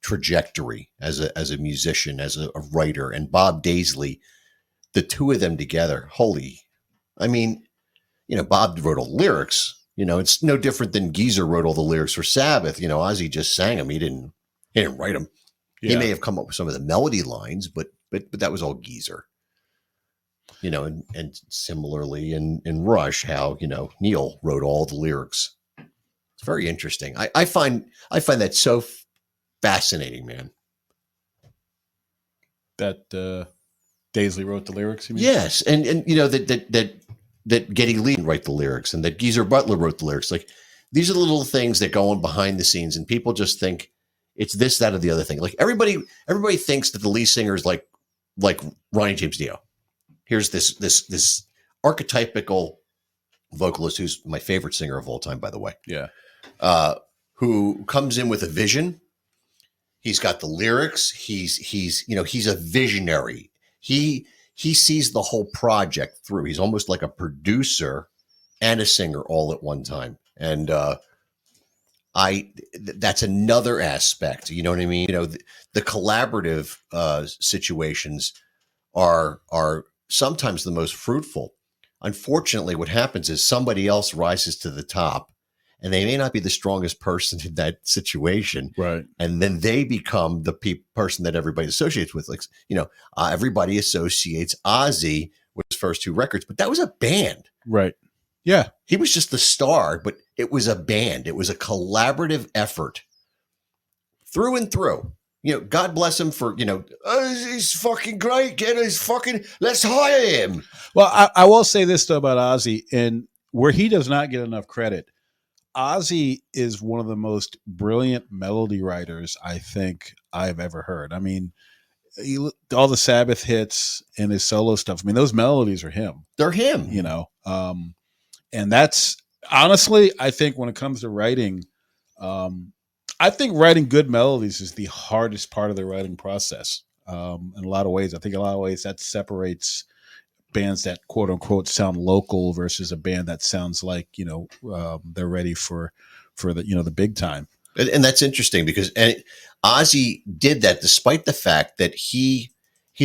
trajectory as a musician, as a writer, and Bob Daisley, the two of them together. Bob wrote all the lyrics. It's no different than Geezer wrote all the lyrics for Sabbath. Ozzy just sang them. He didn't write them. Yeah. He may have come up with some of the melody lines, but that was all Geezer. And similarly in Rush, how Neil wrote all the lyrics. It's very interesting. I find that so fascinating, man. That Daisley wrote the lyrics. You mean? Yes, and that Geddy Lee wrote the lyrics, and that Geezer Butler wrote the lyrics. Like, these are the little things that go on behind the scenes, and people just think it's this, that, or the other thing. Like, everybody thinks that the lead singer is like Ronnie James Dio. Here's this archetypical vocalist who's my favorite singer of all time, by the way. Yeah. Who comes in with a vision. He's got the lyrics. He's a visionary. He sees the whole project through. He's almost like a producer and a singer all at one time. And that's another aspect. You know what I mean? The collaborative situations are sometimes the most fruitful. Unfortunately, what happens is somebody else rises to the top, and they may not be the strongest person in that situation. Right. And then they become the person that everybody associates with. Like, everybody associates Ozzy with his first two records, but that was a band. Right. Yeah. He was just the star, but it was a band. It was a collaborative effort through and through. God bless him for, he's fucking great. Let's hire him. Well, I will say this though about Ozzy, and where he does not get enough credit. Ozzy is one of the most brilliant melody writers I think I've ever heard. I mean, all the Sabbath hits and his solo stuff. I mean, those melodies are him. They're him. And that's honestly, I think when it comes to writing, I think writing good melodies is the hardest part of the writing process. In a lot of ways, I think in a lot of ways that separates bands that quote unquote sound local versus a band that sounds like they're ready for the big time. And that's interesting because Ozzy did that despite the fact that he's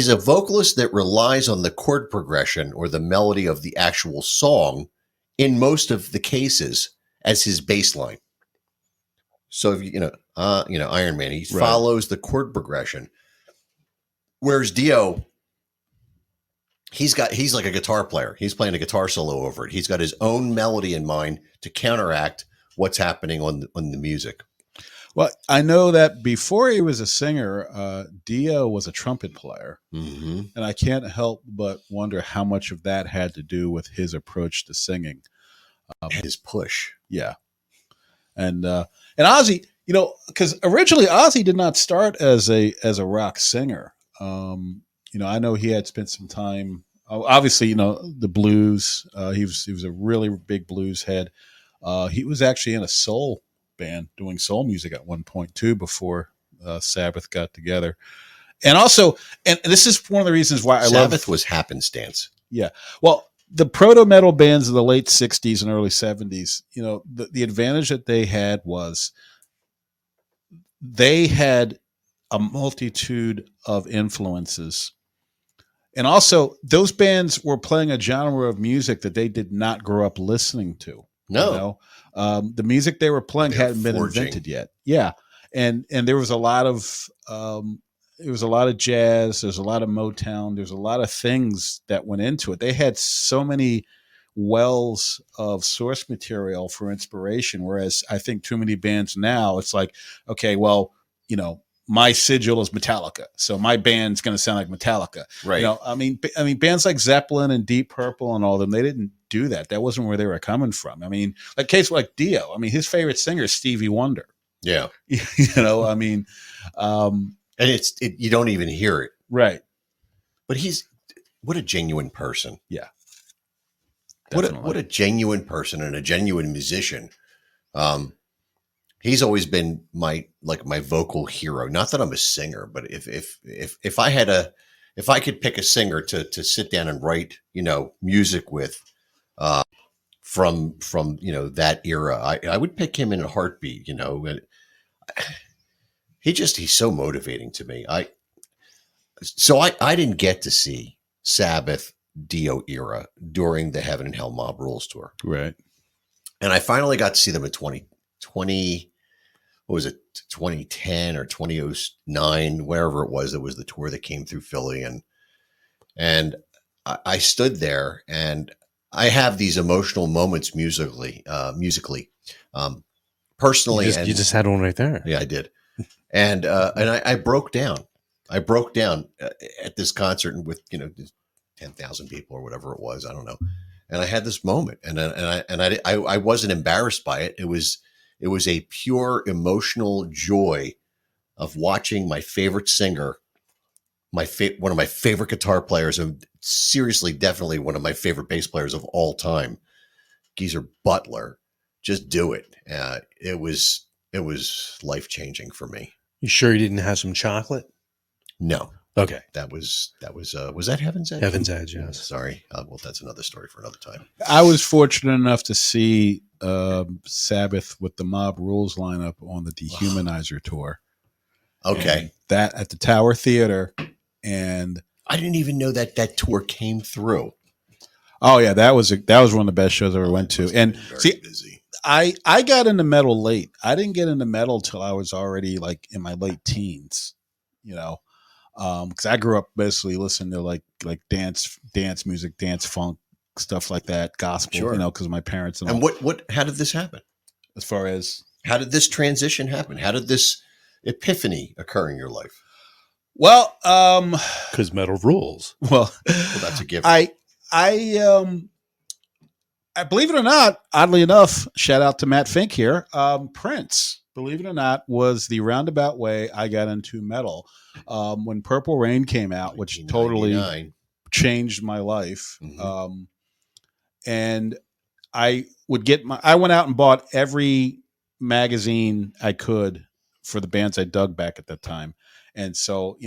a vocalist that relies on the chord progression or the melody of the actual song in most of the cases as his bass line. So Iron Man, he follows the chord progression, whereas Dio, he's like a guitar player. He's playing a guitar solo over it. He's got his own melody in mind to counteract what's happening on the music. Well, I know that before he was a singer, Dio was a trumpet player, and I can't help but wonder how much of that had to do with his approach to singing, his push. Yeah, and Ozzy, because originally Ozzy did not start as a rock singer. I know he had spent some time, obviously, the blues. He was a really big blues head. He was actually in a soul band doing soul music at one point too, before Sabbath got together. And also, and this is one of the reasons why Sabbath was happenstance. Yeah. Well, the proto metal bands of the late 60s and early 70s, the advantage that they had was they had a multitude of influences. And also, those bands were playing a genre of music that they did not grow up listening to. No. The music they were playing hadn't been invented yet. Yeah. and there was a lot of jazz. There's a lot of Motown. There's a lot of things that went into it. They had so many wells of source material for inspiration, whereas I think too many bands now, it's like, okay, well, my sigil is Metallica, so my band's going to sound like Metallica. Right. I mean, bands like Zeppelin and Deep Purple and all of them, they didn't do that. That wasn't where they were coming from. I mean, like case like Dio. I mean, his favorite singer is Stevie Wonder. Yeah. I mean, and you don't even hear it. right. But what a genuine person. Yeah. What a genuine person and a genuine musician. He's always been my vocal hero. Not that I'm a singer, but if I could pick a singer to sit down and write, music with, from that era, I would pick him in a heartbeat. He's so motivating to me. I didn't get to see Sabbath Dio era during the Heaven and Hell Mob Rules tour. Right. And I finally got to see them in 2020, what was it, 2010 or 2009, wherever it was. It was the tour that came through Philly. And I stood there and I have these emotional moments musically. Personally. You just had one right there. Yeah, I did. And I broke down. I broke down at this concert with, 10,000 people or whatever it was. I don't know. And I had this moment and I wasn't embarrassed by it. It was a pure emotional joy of watching my favorite singer, one of my favorite guitar players, and seriously, definitely one of my favorite bass players of all time, Geezer Butler, just do it. It was life changing for me. You sure you didn't have some chocolate? No. Okay. That was that Heaven's Edge? Heaven's Edge, yes. Sorry. Well, that's another story for another time. I was fortunate enough to see Sabbath with the Mob Rules lineup on the Dehumanizer tour. Okay. And that at the Tower Theater. And I didn't even know that tour came through. Oh yeah, that was one of the best shows I ever went to. And see, busy. I got into metal late. I didn't get into metal till I was already like in my late teens, because I grew up basically listening to like dance music, dance funk, stuff like that, gospel, Sure. Because my parents and how did this happen? as far as How did this transition happen? How did this epiphany occur in your life? well, Because metal rules. well, That's a given. I believe it or not, oddly enough, shout out to Matt Fink here. Prince, believe it or not, was the roundabout way I got into metal. When Purple Rain came out, which totally changed my life. Mm-hmm. And I went out and bought every magazine I could for the bands I dug back at that time. And so,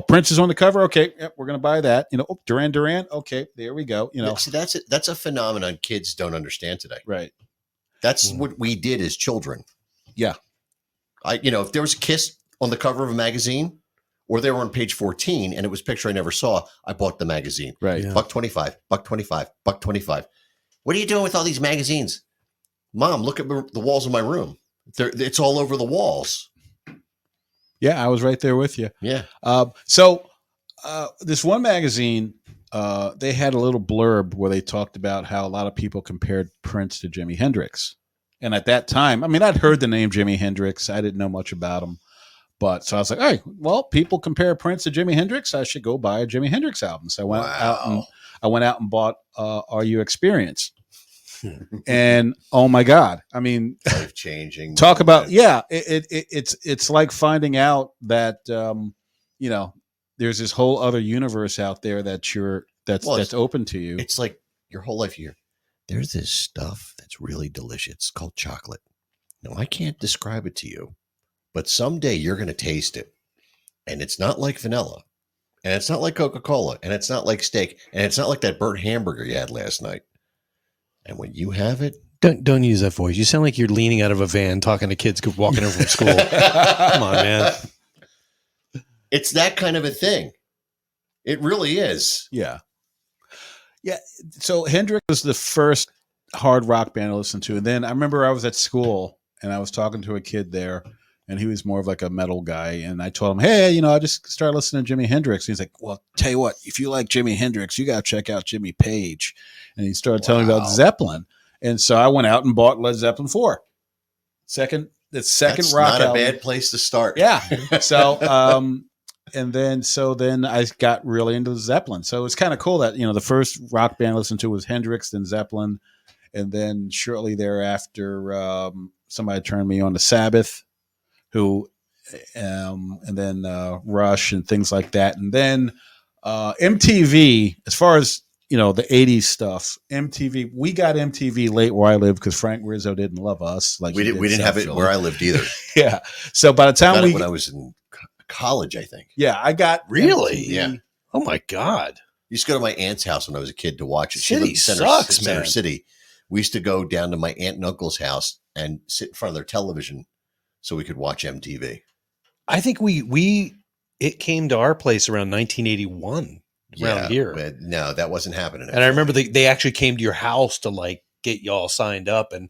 Prince is on the cover. Okay. Yep, we're going to buy that. Duran Duran. Okay. There we go. See, that's it. That's a phenomenon kids don't understand today. Right. That's what we did as children. Yeah. If there was a Kiss on the cover of a magazine or they were on page 14 and it was a picture I never saw, I bought the magazine. Right. Yeah. $1.25, $1.25, $1.25. What are you doing with all these magazines? Mom, look at the walls of my room. It's all over the walls. Yeah. I was right there with you. Yeah. So this one magazine, they had a little blurb where they talked about how a lot of people compared Prince to Jimi Hendrix. And at that time, I'd heard the name Jimi Hendrix. I didn't know much about him. But so I was like, hey, well, people compare Prince to Jimi Hendrix. I should go buy a Jimi Hendrix album. So I went out and bought Are You Experienced? And oh my God. Life changing. Talk about, it's like finding out that, there's this whole other universe out there that's open to you. It's like your whole life here. There's this stuff that's really delicious. It's called chocolate. No, I can't describe it to you, but someday you're going to taste it. And it's not like vanilla. And it's not like Coca-Cola. And it's not like steak. And it's not like that burnt hamburger you had last night. And when you have it. Don't use that voice. You sound like you're leaning out of a van talking to kids walking in from school. Come on, man. It's that kind of a thing. It really is. Yeah. Yeah. So Hendrix was the first hard rock band I listened to. And then I remember I was at school and I was talking to a kid there and he was more of like a metal guy. And I told him, hey, I just started listening to Jimi Hendrix. He's like, well, tell you what, if you like Jimi Hendrix, you got to check out Jimmy Page. And he started telling me about Zeppelin. And so I went out and bought Led Zeppelin 4. Second That's rock not album. a bad place to start. Yeah. So, and then I got really into Zeppelin. So it's kind of cool that, the first rock band I listened to was Hendrix, then Zeppelin. And then shortly thereafter, somebody turned me on to Sabbath, and then Rush and things like that. And then MTV, as far as, the 80s stuff, MTV, we got MTV late where I lived because Frank Rizzo didn't love us. Like we didn't have it where I lived either. Yeah. So by the time Got it when I was in college, I think. Yeah, I got Really? MTV. Yeah. Oh my God. Used to go to my aunt's house when I was a kid to watch it. She City lived in sucks, Center man. City. We used to go down to my aunt and uncle's house and sit in front of their television so we could watch MTV. I think it came to our place around 1981 around here. But no, that wasn't happening. And I remember they actually came to your house to like get y'all signed up, and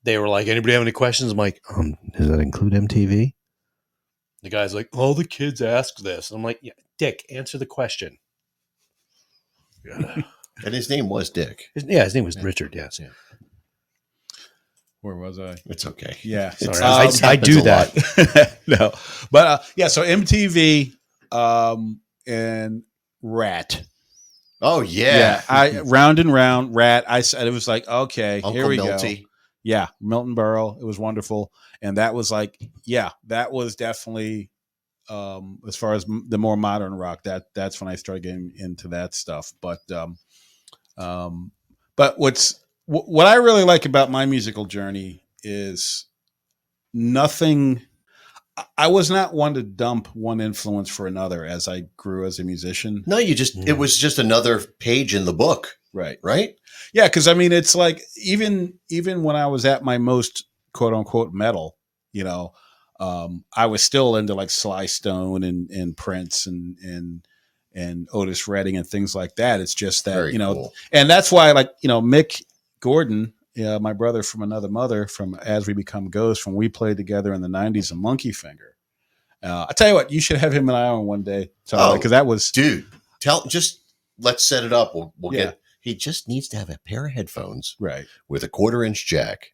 they were like, anybody have any questions? I'm like, does that include MTV? The guy's like, all the kids ask this. I'm like, yeah, Dick, answer the question. Yeah. And his name was Dick. His name was Richard. Yes. Yeah. Where was I? It's okay. Yeah. Sorry. It's- I do happens a that. No. But so MTV and Rat. Oh yeah. I Round and Round, Rat. I said it was like, okay, Uncle here we Milty. go. Yeah, Milton Berle. It was wonderful. And that was like, that was definitely as far as the more modern rock, that's when I started getting into that stuff. But what I really like about my musical journey is nothing. I was not one to dump one influence for another as I grew as a musician. No, it was just another page in the book. Right. Right? Yeah, because I mean, it's like even when I was at my most quote unquote metal, I was still into like Sly Stone and Prince and Otis Redding and things like that. It's just that Very cool. and that's why Mick Gordon, my brother from another mother, from As We Become Ghosts, from we played together in the '90s, and Monkey Finger. I tell you what, you should have him and I on one day, because that was dude. Let's set it up. We'll Yeah. get. He just needs to have a pair of headphones right. with a 1/4-inch jack,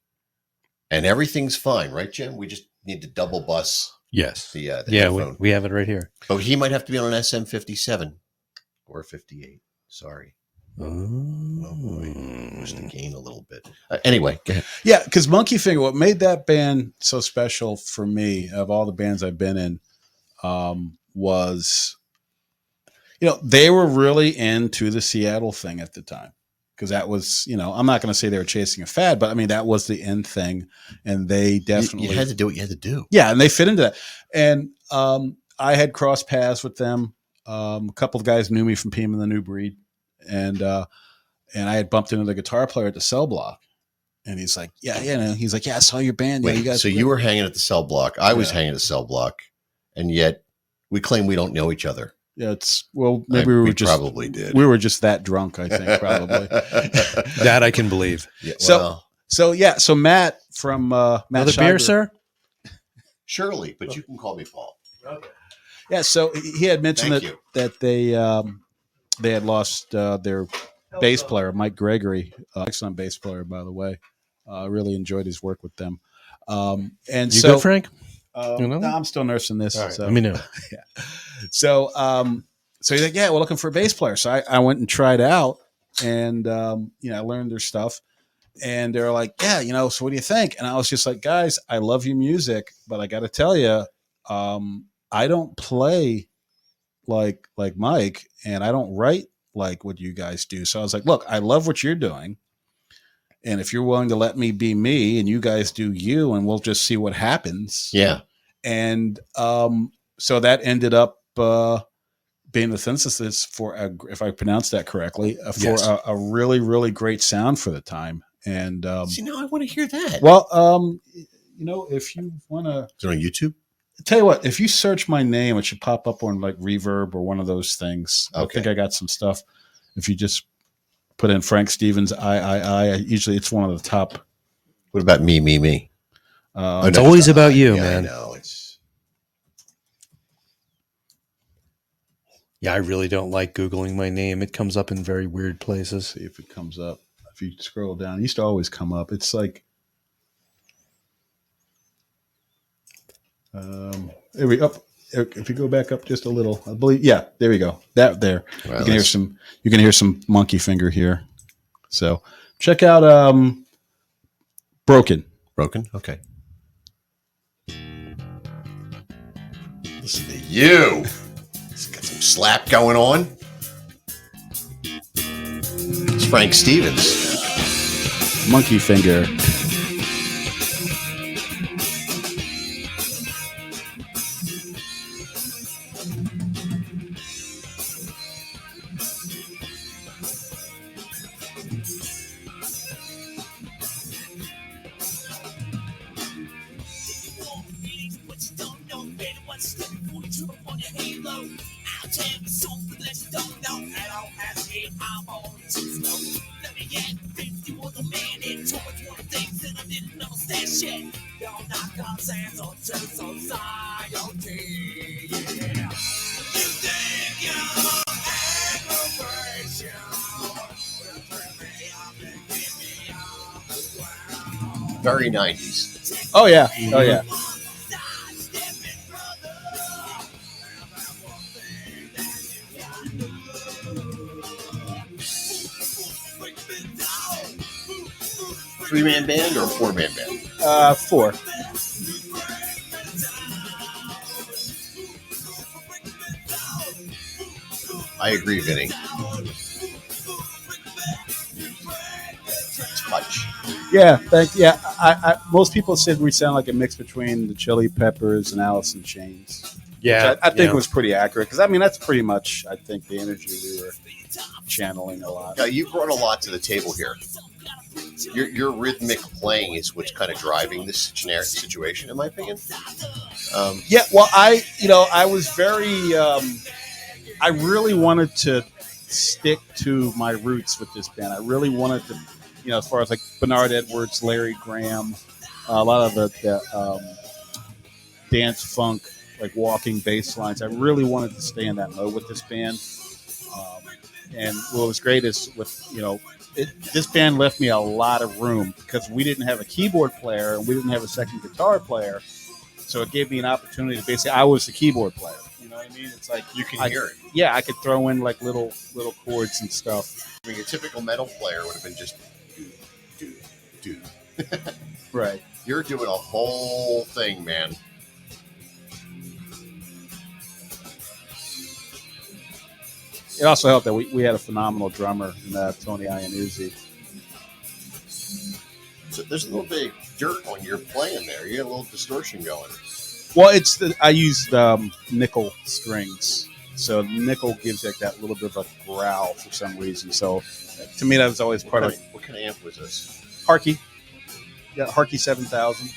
and everything's fine, right, Jim? We just need to double bus Yes. the Yeah, headphone. we have it right here. But he might have to be on an SM57 or 58. Sorry. Oh, boy. Just to gain a little bit. Anyway, go ahead. Yeah, because Monkey Finger, what made that band so special for me, of all the bands I've been in, was, they were really into the Seattle thing at the time. Because that was, I'm not going to say they were chasing a fad, but I mean, that was the end thing. And they definitely. You had to do what you had to do. Yeah, and they fit into that. And I had crossed paths with them. A couple of guys knew me from PM and the New Breed. And I had bumped into the guitar player at the Cell Block. And he's like, he's like, I saw your band. Wait, you guys. so you were hanging at the Cell Block. I was hanging at the Cell Block. And yet we claim we don't know each other. Yeah, maybe we probably did. We were just that drunk, I think, probably. that I can believe. Yeah, So Matt from Matt Another Scheiber, beer, sir? surely, but you can call me Paul. Okay. Yeah, so he had mentioned Thank that they had lost their bass player, Mike Gregory, excellent bass player, by the way. Really enjoyed his work with them. And You so, good, Frank? no, I'm still nursing this. All right, so. let me know. So he's like, we're looking for a bass player. So I went and tried out, and I learned their stuff. And they're like, so what do you think? And I was just like, guys, I love your music, but I got to tell you, I don't play like Mike, and I don't write like what you guys do. So I was like, look, I love what you're doing. And if you're willing to let me be me and you guys do you, and we'll just see what happens. Yeah. And so that ended up being the synthesis for, if I pronounced that correctly, for Yes. a really, really great sound for the time. And See, now I want to hear that. well, if you want to, Is it on YouTube? tell you what, if you search my name, it should pop up on like Reverb or one of those things. Okay. I think I got some stuff. If you just put in Frank Stevens, usually it's one of the top. What about me? Oh, It's always about you, man. I know. It's Yeah, I really don't like Googling my name. It comes up in very weird places. See if it comes up. If you scroll down, it used to always come up. It's like, there we up. If you go back up just a little, I believe, yeah, there we go. That there, Well, you can hear some monkey finger here. So check out Broken. Broken. Okay. Listen to you. It's got some slap going on. It's Frank Stevens. Monkey finger. Very 90s. Oh yeah. Oh yeah. Three-man band or a four-man band? 4. I agree, Vinny. Touch. Yeah, most people said we sound like a mix between the Chili Peppers and Alice in Chains. Yeah, Which I think was pretty accurate because I mean that's pretty much I think the energy we were channeling a lot. Yeah, you brought a lot to the table here. Your rhythmic playing is what's kind of driving this generic situation, in my opinion. Yeah, well, I was very, I really wanted to stick to my roots with this band. I really wanted to, as far as like Bernard Edwards, Larry Graham, a lot of the dance funk, like walking bass lines. I really wanted to stay in that mode with this band. And what was great is with, this band left me a lot of room because we didn't have a keyboard player and we didn't have a second guitar player. So it gave me an opportunity to basically, I was the keyboard player. You know what I mean? It's like You can hear it. Yeah, I could throw in like little chords and stuff. I mean, a typical metal player would have been just do. Right. You're doing a whole thing, man. It also helped that we had a phenomenal drummer in Tony Iannuzzi. So there's a little bit of dirt on your playing there. You got a little distortion going. Well, I used nickel strings, so nickel gives like that little bit of a growl for some reason. So to me, that was always part of What kind of amp was this? Harkey. Yeah, Harkey 7000.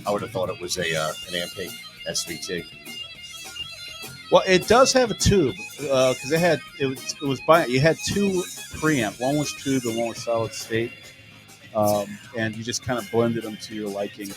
I would have thought it was an Amping SVT. Well, it does have a tube because you had 2 preamp. One was tube and one was solid state, and you just kind of blended them to your liking.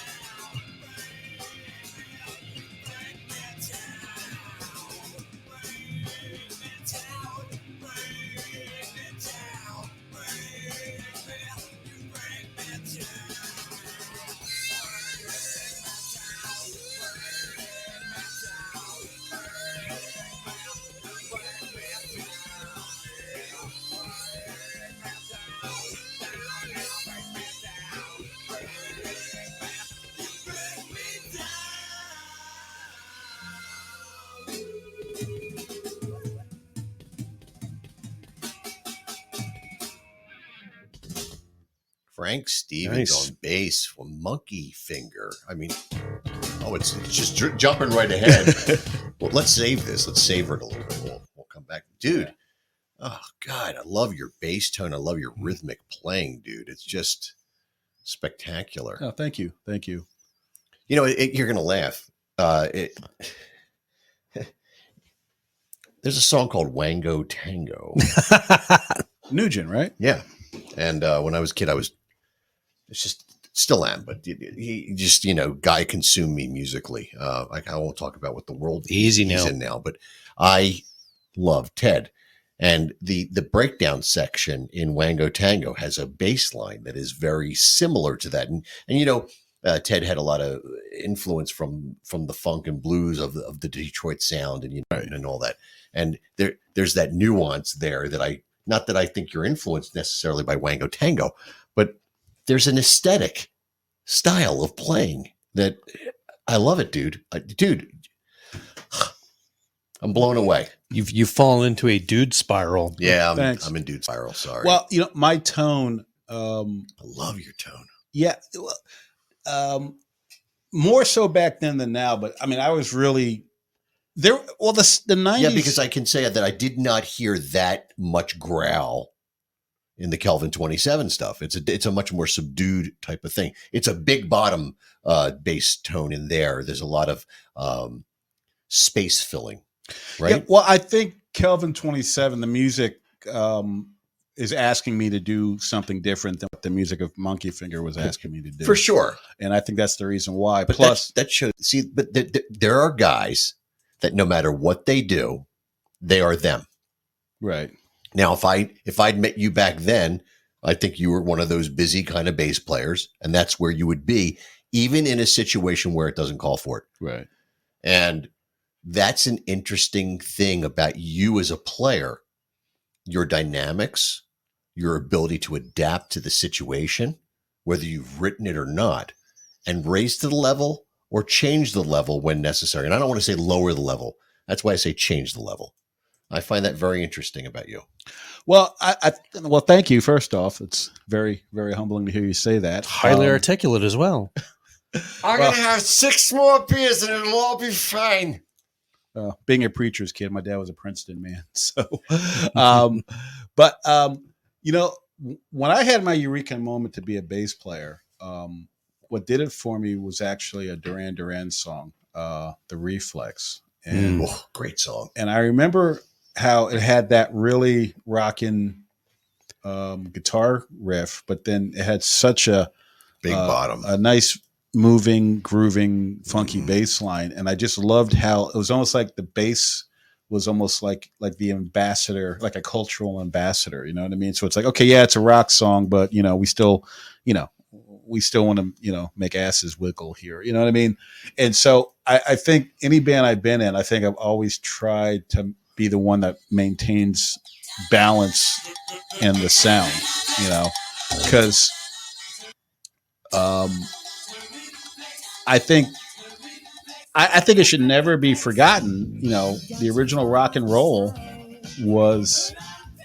Frank Stevens Nice. on bass for Monkey Finger. I mean, it's just jumping right ahead. Well, let's save this. Let's savor it a little bit. We'll come back. Dude, oh, God, I love your bass tone. I love your rhythmic playing, dude. It's just spectacular. Oh, thank you. Thank you. You're going to laugh. There's a song called Wango Tango. Nugent, right? Yeah. And when I was a kid, it's just Still am, but he just, guy consumed me musically. Like I won't talk about what the world he's in now, but I love Ted. And the breakdown section in Wango Tango has a bass line that is very similar to that. And Ted had a lot of influence from the funk and blues of the Detroit sound and and all that. And there's that nuance there that not that I think you're influenced necessarily by Wango Tango, but there's an aesthetic style of playing that I love it, dude. I'm blown away. You've fallen into a dude spiral. Yeah, I'm in dude spiral. Sorry. Well, my tone. I love your tone. Yeah. More so back then than now, but I mean, I was really there. Well, the 90s. Yeah, because I can say that I did not hear that much growl in the Kelvin 27 stuff. It's a much more subdued type of thing. It's a big bottom bass tone in there. There's a lot of space filling, right? Yeah, well, I think Kelvin 27, the music is asking me to do something different than what the music of Monkey Finger was asking me to do. For sure. And I think that's the reason why. But plus that shows, but there are guys that no matter what they do, they are them. Right. Now, if I'd met you back then, I think you were one of those busy kind of bass players, and that's where you would be, even in a situation where it doesn't call for it. Right. And that's an interesting thing about you as a player, your dynamics, your ability to adapt to the situation, whether you've written it or not, and raise to the level or change the level when necessary. And I don't want to say lower the level. That's why I say change the level. I find that very interesting about you. Well, well, thank you. First off, it's very, very humbling to hear you say that. Highly articulate as well. I'm going to have 6 more beers and it'll all be fine. Being a preacher's kid, my dad was a Princeton man. So, when I had my eureka moment to be a bass player, what did it for me was actually a Duran Duran song, The Reflex. And great song. And I remember how it had that really rocking guitar riff, but then it had such a big bottom, a nice moving, grooving, funky bass line. And I just loved how it was almost like the bass was almost like the ambassador, like a cultural ambassador, you know what I mean? So it's like, okay, yeah, it's a rock song, but we still want to, make asses wiggle here. You know what I mean? And so I think any band I've been in, I think I've always tried to be the one that maintains balance in the sound, because I think it should never be forgotten. The original rock and roll was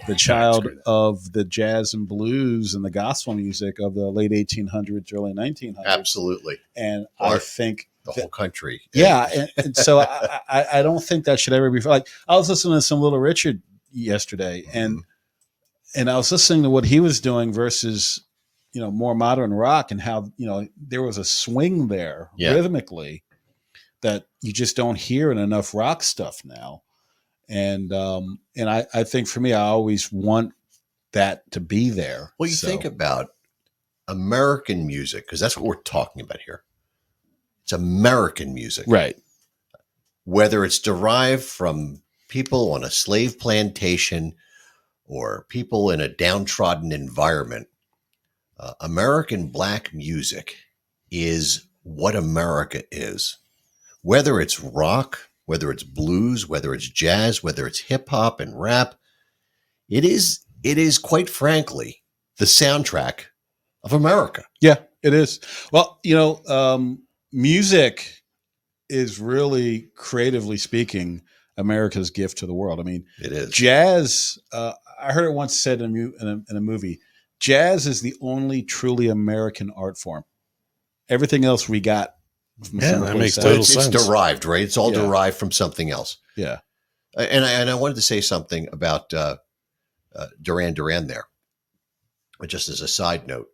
the child of the jazz and blues and the gospel music of the late 1800s, early 1900s. Absolutely. And I think the whole country. Yeah. And so I don't think that should ever be like, I was listening to some Little Richard yesterday and I was listening to what he was doing versus, more modern rock and how, there was a swing there rhythmically that you just don't hear in enough rock stuff now. And I think for me, I always want that to be there. Well, you think about American music, because that's what we're talking about here. It's American music. Right. Whether it's derived from people on a slave plantation or people in a downtrodden environment, American black music is what America is. Whether it's rock, whether it's blues, whether it's jazz, whether it's hip hop and rap, it is quite frankly the soundtrack of America. Yeah, it is. Well, music is really, creatively speaking, America's gift to the world. I mean, it is. Jazz, I heard it once said in a movie, jazz is the only truly American art form. Everything else we got. That makes total sense. It's derived, right? It's all derived from something else. Yeah. And I wanted to say something about Duran Duran there, just as a side note.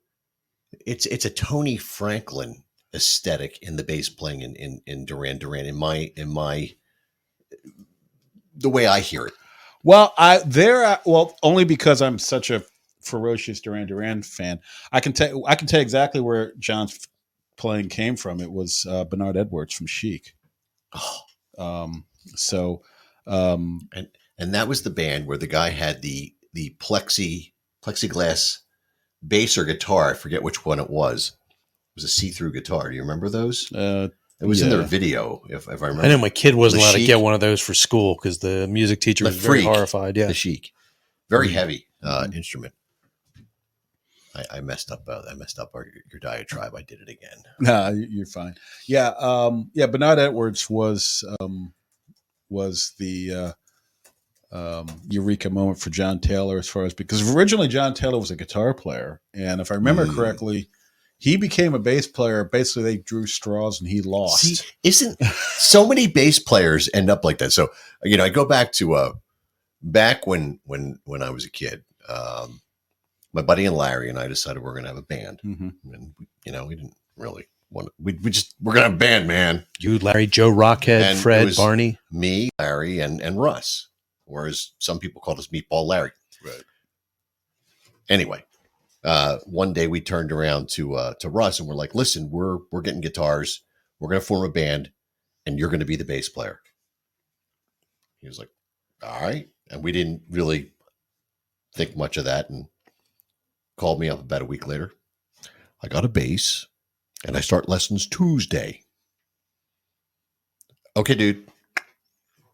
It's a Tony Franklin aesthetic in the bass playing in Duran Duran in my the way I hear it. Well, only because I'm such a ferocious Duran Duran fan. I can tell exactly where John's playing came from. It was Bernard Edwards from Chic. So, and that was the band where the guy had the plexiglass bass or guitar. I forget which one it was. It was a see-through guitar. Do you remember those? It was in their video, if I remember. I know my kid wasn't The allowed to Chic. get one of those for school because the music teacher The was very Freak. horrified. Yeah. The Chic. Very heavy instrument. I messed up. Your diatribe. I did it again. nah, you're fine. Yeah, Bernard Edwards was the eureka moment for John Taylor, as far as, because originally John Taylor was a guitar player, and if I remember correctly, he became a bass player. Basically, they drew straws and he lost. See, isn't so many bass players end up like that? So I go back to back when I was a kid. My buddy and Larry and I decided we're going to have a band, and we didn't really want to. We're going to have a band, man. You, Larry, Joe Rockhead, And it Fred, was Barney. Me, Larry, and Russ, or as some people called us, Meatball Larry. Right. Anyway, one day we turned around to Russ and we're like, "Listen, we're getting guitars. We're going to form a band, and you're going to be the bass player." He was like, "All right," and we didn't really think much of that, and called me up about a week later. I got a bass, and I start lessons Tuesday. Okay, dude.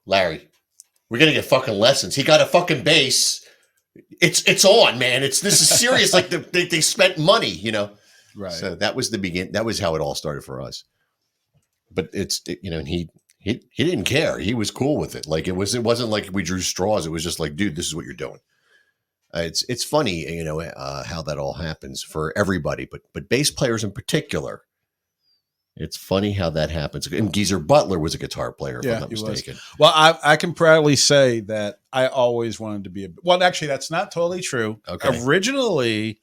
Larry, we're gonna get fucking lessons. He got a fucking bass. It's on, man. This is serious. Like they spent money, Right. So that was the begin. That was how it all started for us. But and he didn't care. He was cool with it. Like it wasn't like we drew straws. It was just like, dude, this is what you're doing. It's funny, how that all happens for everybody, but bass players in particular. It's funny how that happens. And Geezer Butler was a guitar player, if I'm not mistaken. Well, I can proudly say that I always wanted to be well, actually, that's not totally true. Okay. Originally,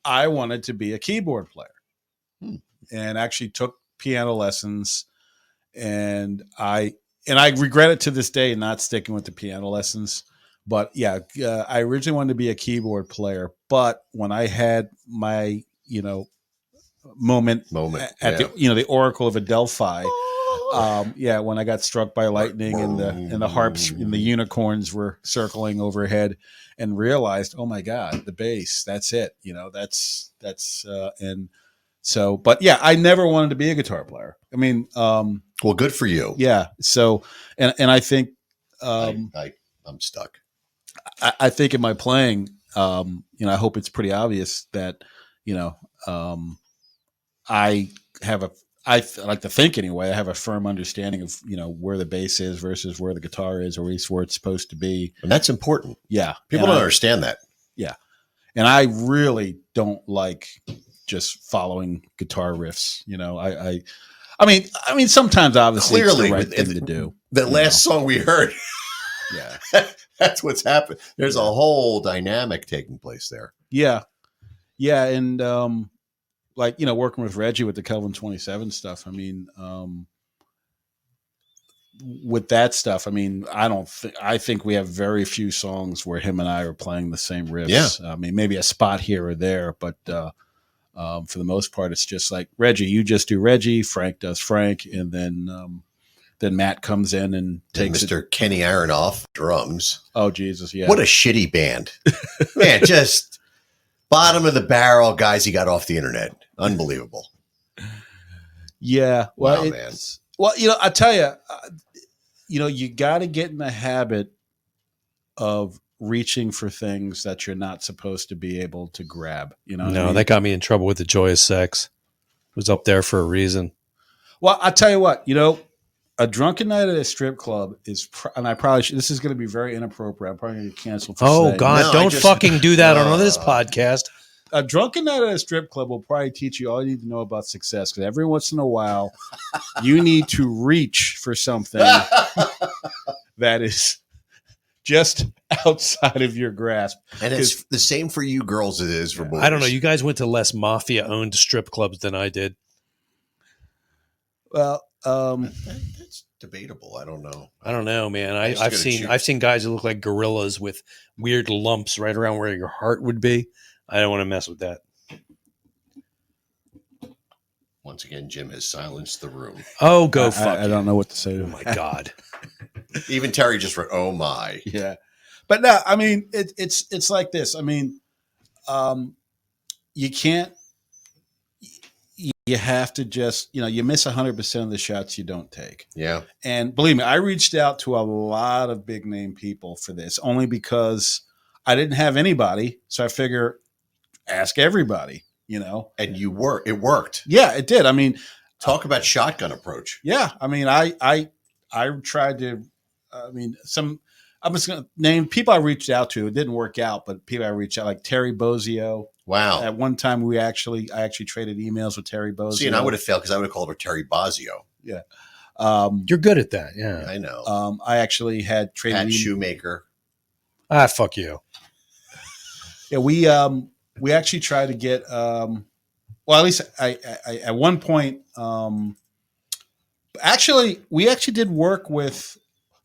I wanted to be a keyboard player and actually took piano lessons. And I regret it to this day not sticking with the piano lessons. But yeah, I originally wanted to be a keyboard player. But when I had my, moment at the Oracle of Adelphi, when I got struck by lightning and the harps and the unicorns were circling overhead, and realized, oh my God, the bass, that's it. And so, but yeah, I never wanted to be a guitar player. I mean, well, good for you. Yeah. So, and I think, I'm stuck. I think in my playing, I hope it's pretty obvious that, I like to think anyway, I have a firm understanding of, where the bass is versus where the guitar is, or at least where it's supposed to be. And that's important. Yeah. People don't understand that. Yeah. And I really don't like just following guitar riffs. I mean, sometimes obviously Clearly, it's the right thing to do. The last song we heard. Yeah. That's what's happened. There's a whole dynamic taking place there. Yeah. Yeah. And, working with Reggie with the Kelvin 27 stuff. I mean, with that stuff, I mean, I think we have very few songs where him and I are playing the same riffs. Yeah. I mean, maybe a spot here or there, but for the most part, it's just like, Reggie, you just do Reggie, Frank does Frank, and then Matt comes in and takes Mr. Kenny Aronoff drums. Oh, Jesus, yeah. What a shitty band. Man, just bottom of the barrel guys he got off the internet. Unbelievable. Yeah. Well, wow, man. Well, I tell you, you got to get in the habit of reaching for things that you're not supposed to be able to grab. That got me in trouble with the Joyous Sex. It was up there for a reason. Well, I tell you what, a drunken night at a strip club is, and I probably should, this is going to be very inappropriate. I'm probably going to get canceled for saying. God, No, don't fucking do that on this podcast. A drunken night at a strip club will probably teach you all you need to know about success, because every once in a while you need to reach for something that is just outside of your grasp. And it's the same for you girls as it is for boys. I don't know. You guys went to less mafia-owned strip clubs than I did. Well, Debatable. I don't know. I don't know, man. used to I've go to seen shoot. I've seen guys that look like gorillas with weird lumps right around where your heart would be. I don't want to mess with that. Once again, Jim has silenced the room. Oh, go fuck! I don't know what to say. Oh my god! Even Terry just wrote, "Oh my." Yeah, but no, I mean it's like this. I mean, you can't. You have to just you miss 100% of the shots you don't take. Yeah, and believe me, I reached out to a lot of big name people for this only because I didn't have anybody, so I figure ask everybody. and it worked. Yeah, it did. I mean, Talk about shotgun approach. yeah. I mean, I tried to. I mean, I'm just going to name people I reached out to. It didn't work out, but people I reached out like Terry Bozzio. Wow. At one time, I actually traded emails with Terry Bozzio. See, and I would have failed because I would have called her Terry Bozzio. Yeah, You're good at that. Yeah. I know. I actually had traded Pat Shoemaker. Ah, fuck you. Yeah, we actually tried to get. Well, at least I at one point. Actually, we actually did work with.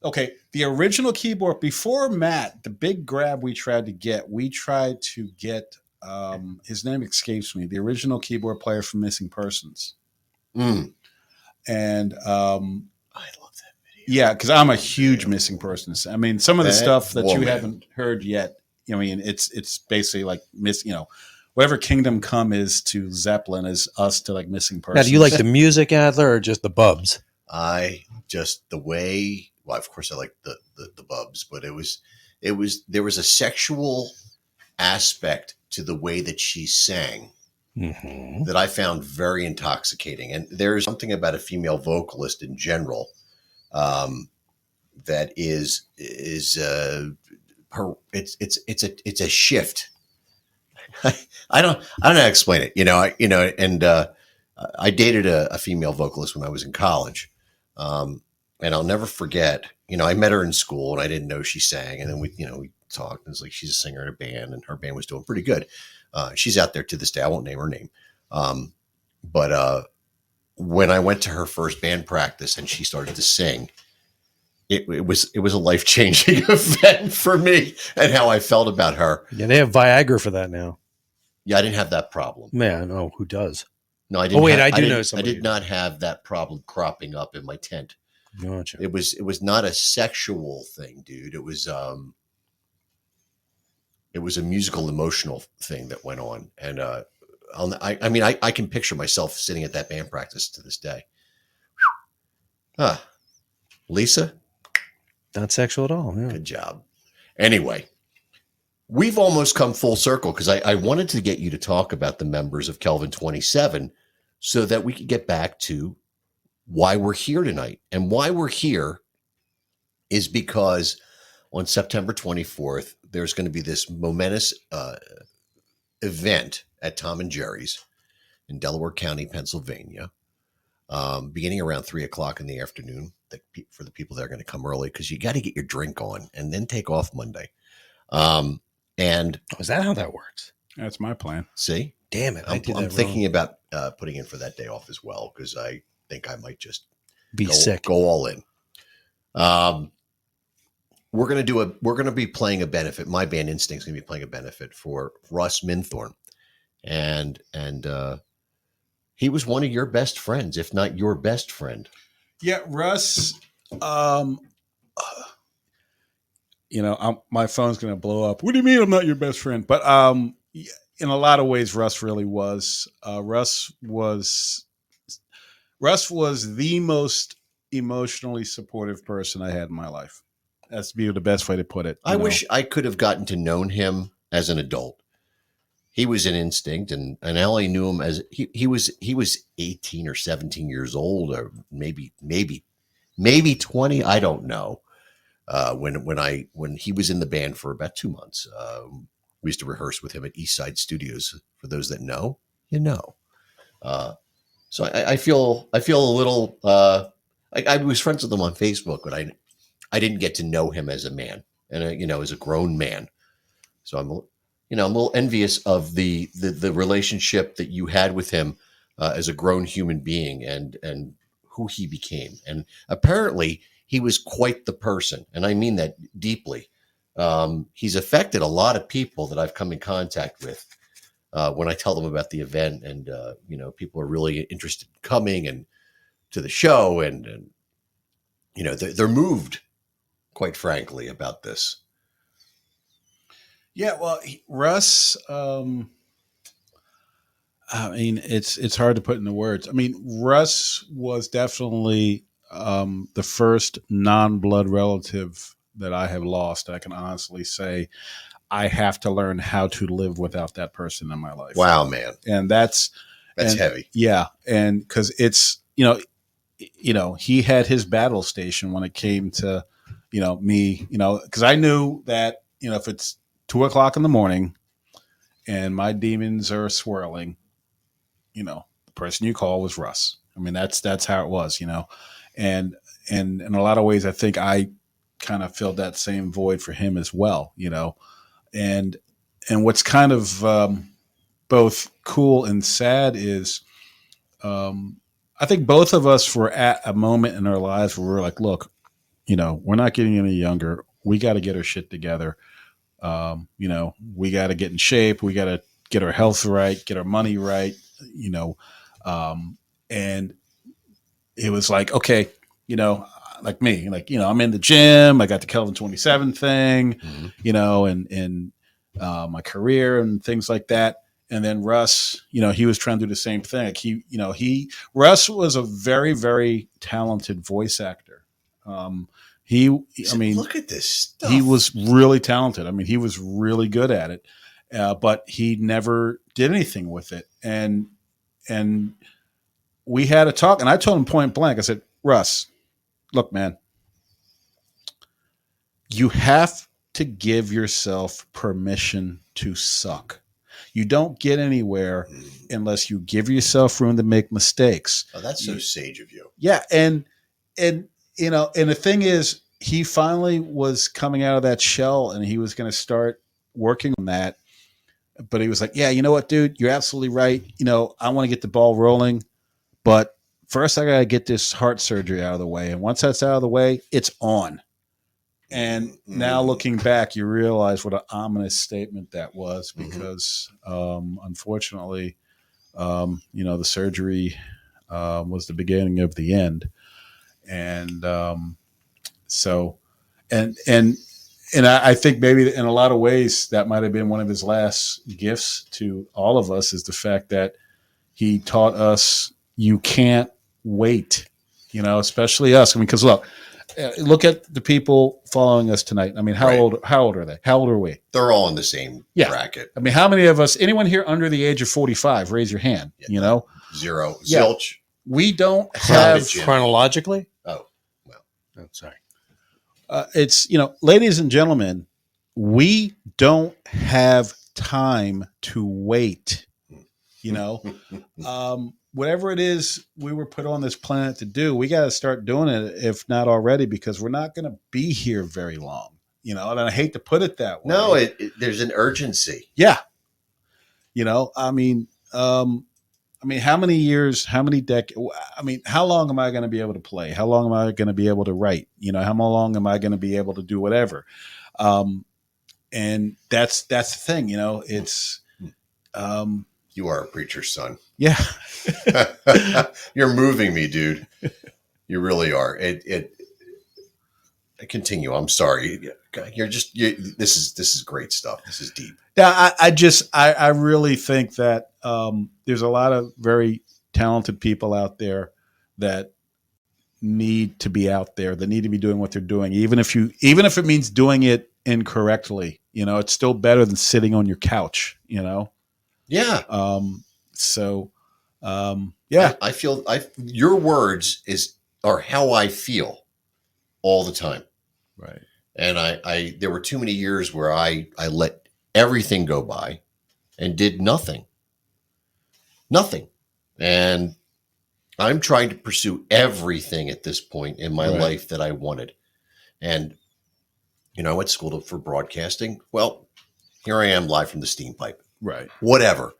Okay, the original keyboard before Matt, the big grab we tried to get. We tried to get. His name escapes me. The original keyboard player from Missing Persons. Mm. And I love that video. yeah, because I'm a huge Missing Persons. I mean, some of the That stuff that you woman. haven't heard yet. I mean, it's basically like whatever Kingdom Come is to Zeppelin is us to like Missing Persons. Now, do you like the music, Adler, or just the bubs? I just the way. Well, of course, I like the bubs, but there was a sexual aspect to the way that she sang Mm-hmm. that I found very intoxicating. And there's something about a female vocalist in general that is her. It's a shift. I don't know how to explain it. I dated a female vocalist when I was in college, and I'll never forget. I met her in school, and I didn't know she sang, and then we talked, and it's like she's a singer in a band, and her band was doing pretty good. She's out there to this day. I won't name her name, but when I went to her first band practice and she started to sing, it was a life-changing event for me and how I felt about her. Yeah, they have Viagra for that now. Yeah, I didn't have that problem. Man, no, who does? No, I didn't. Oh, wait, I didn't- know somebody. I did not have that problem cropping up in my tent. Gotcha. It was not a sexual thing, dude. It was a musical, emotional thing that went on, and I can picture myself sitting at that band practice to this day. Lisa, Not sexual at all. Yeah. good job. Anyway, we've almost come full circle because I wanted to get you to talk about the members of Kelvin 27 so that we could get back to why we're here tonight. And why we're here is because on September 24th, there's going to be this momentous event at Tom and Jerry's in Delaware County, Pennsylvania, beginning around 3:00 in the afternoon. For the people that are going to come early, because you got to get your drink on and then take off Monday. And Is that how that works? That's my plan. see, Damn it. I I'm did that thinking about putting in for that day off as well, because I think I might just Be sick. go all in. We're going to be playing a benefit. My band Instinct's going to be playing a benefit for Russ Minthorn. And he was one of your best friends, if not your best friend. Yeah, Russ. My phone's going to blow up. What do you mean I'm not your best friend? But in a lot of ways, Russ really was. Russ was the most emotionally supportive person I had in my life. That's the best way to put it. I wish I could have gotten to know him as an adult. He was an Instinct, and I only knew him as he was 18 or 17 years old, or maybe 20. I don't know. When he was in the band for about 2 months, we used to rehearse with him at East Side Studios. For those that know, you know. So I feel a little. I was friends with him on Facebook, but I didn't get to know him as a man, and as a grown man. So I'm a little envious of the relationship that you had with him as a grown human being, and who he became. And apparently he was quite the person. And I mean that deeply. He's affected a lot of people that I've come in contact with when I tell them about the event. And, people are really interested in coming and to the show. And they're moved, quite frankly, about this. Yeah, well, Russ, it's hard to put into words. I mean, Russ was definitely the first non-blood relative that I have lost. I can honestly say I have to learn how to live without that person in my life. Wow, man. And that's heavy. Yeah. And because it's, he had his battle station when it came to, me, because I knew that, if it's 2:00 in the morning and my demons are swirling, the person you call was Russ. I mean, that's how it was, and in a lot of ways, I think I kind of filled that same void for him as well, and what's kind of both cool and sad is, I think both of us were at a moment in our lives where we're like, look, we're not getting any younger. We got to get our shit together. We got to get in shape. We got to get our health right, get our money right, and it was like, okay, like me, I'm in the gym. I got the Kelvin 27 thing, and my career and things like that. And then Russ, he was trying to do the same thing. Like Russ was a very, very talented voice actor. Look at this stuff. He was really talented. I mean, he was really good at it, but he never did anything with it. And we had a talk, and I told him point blank. I said, Russ, look, man, you have to give yourself permission to suck. You don't get anywhere unless you give yourself room to make mistakes. Oh, that's so sage of you. Yeah, and the thing is, he finally was coming out of that shell, and he was going to start working on that. But he was like, "Yeah, you know what, dude? You're absolutely right. I want to get the ball rolling, but first I got to get this heart surgery out of the way. And once that's out of the way, it's on." And now looking back, you realize what an ominous statement that was, because unfortunately, the surgery was the beginning of the end. And I think maybe in a lot of ways that might have been one of his last gifts to all of us, is the fact that he taught us you can't wait, especially us. I mean, because look at the people following us tonight. I mean, how old are they? How old are we? They're all in the same bracket. I mean, how many of us, anyone here under the age of 45, raise your hand, Zero. Yeah. Zilch. We don't have chronologically. Oh, well. Oh, sorry. It's, ladies and gentlemen, we don't have time to wait, whatever it is we were put on this planet to do, we got to start doing it, if not already, because we're not going to be here very long, and I hate to put it that way. No, there's an urgency. Yeah. How many years, how many decades, how long am I going to be able to play? How long am I going to be able to write? How long am I going to be able to do whatever? And that's the thing, it's, you are a preacher's son. Yeah. You're moving me, dude. You really are. Continue. I'm sorry. This is great stuff. This is deep. Yeah. I really think that, there's a lot of very talented people out there that need to be out there, that need to be doing what they're doing. Even if it means doing it incorrectly, it's still better than sitting on your couch, Yeah. Yeah. I feel your words are how I feel all the time. Right. And there were too many years where I let everything go by and did nothing. And I'm trying to pursue everything at this point in my life that I wanted. And, I went to school for broadcasting. Well, here I am live from the steam pipe. Right. Whatever.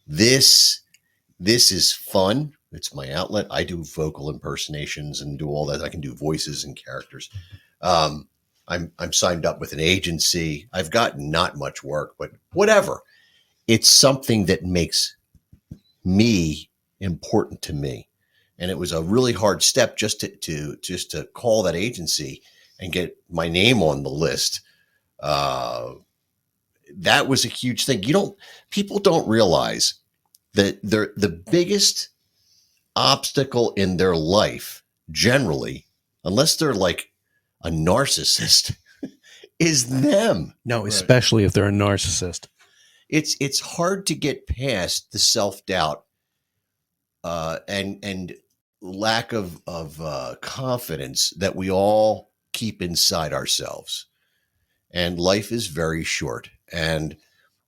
This is fun. It's my outlet. I do vocal impersonations and do all that. I can do voices and characters. I'm signed up with an agency. I've got not much work, but whatever. It's something that makes me important to me. And it was a really hard step just to call that agency and get my name on the list. That was a huge thing. People don't realize that the biggest obstacle in their life, generally, unless they're like a narcissist, is them. No, especially if they're a narcissist. It's hard to get past the self-doubt and lack of confidence that we all keep inside ourselves. And life is very short. And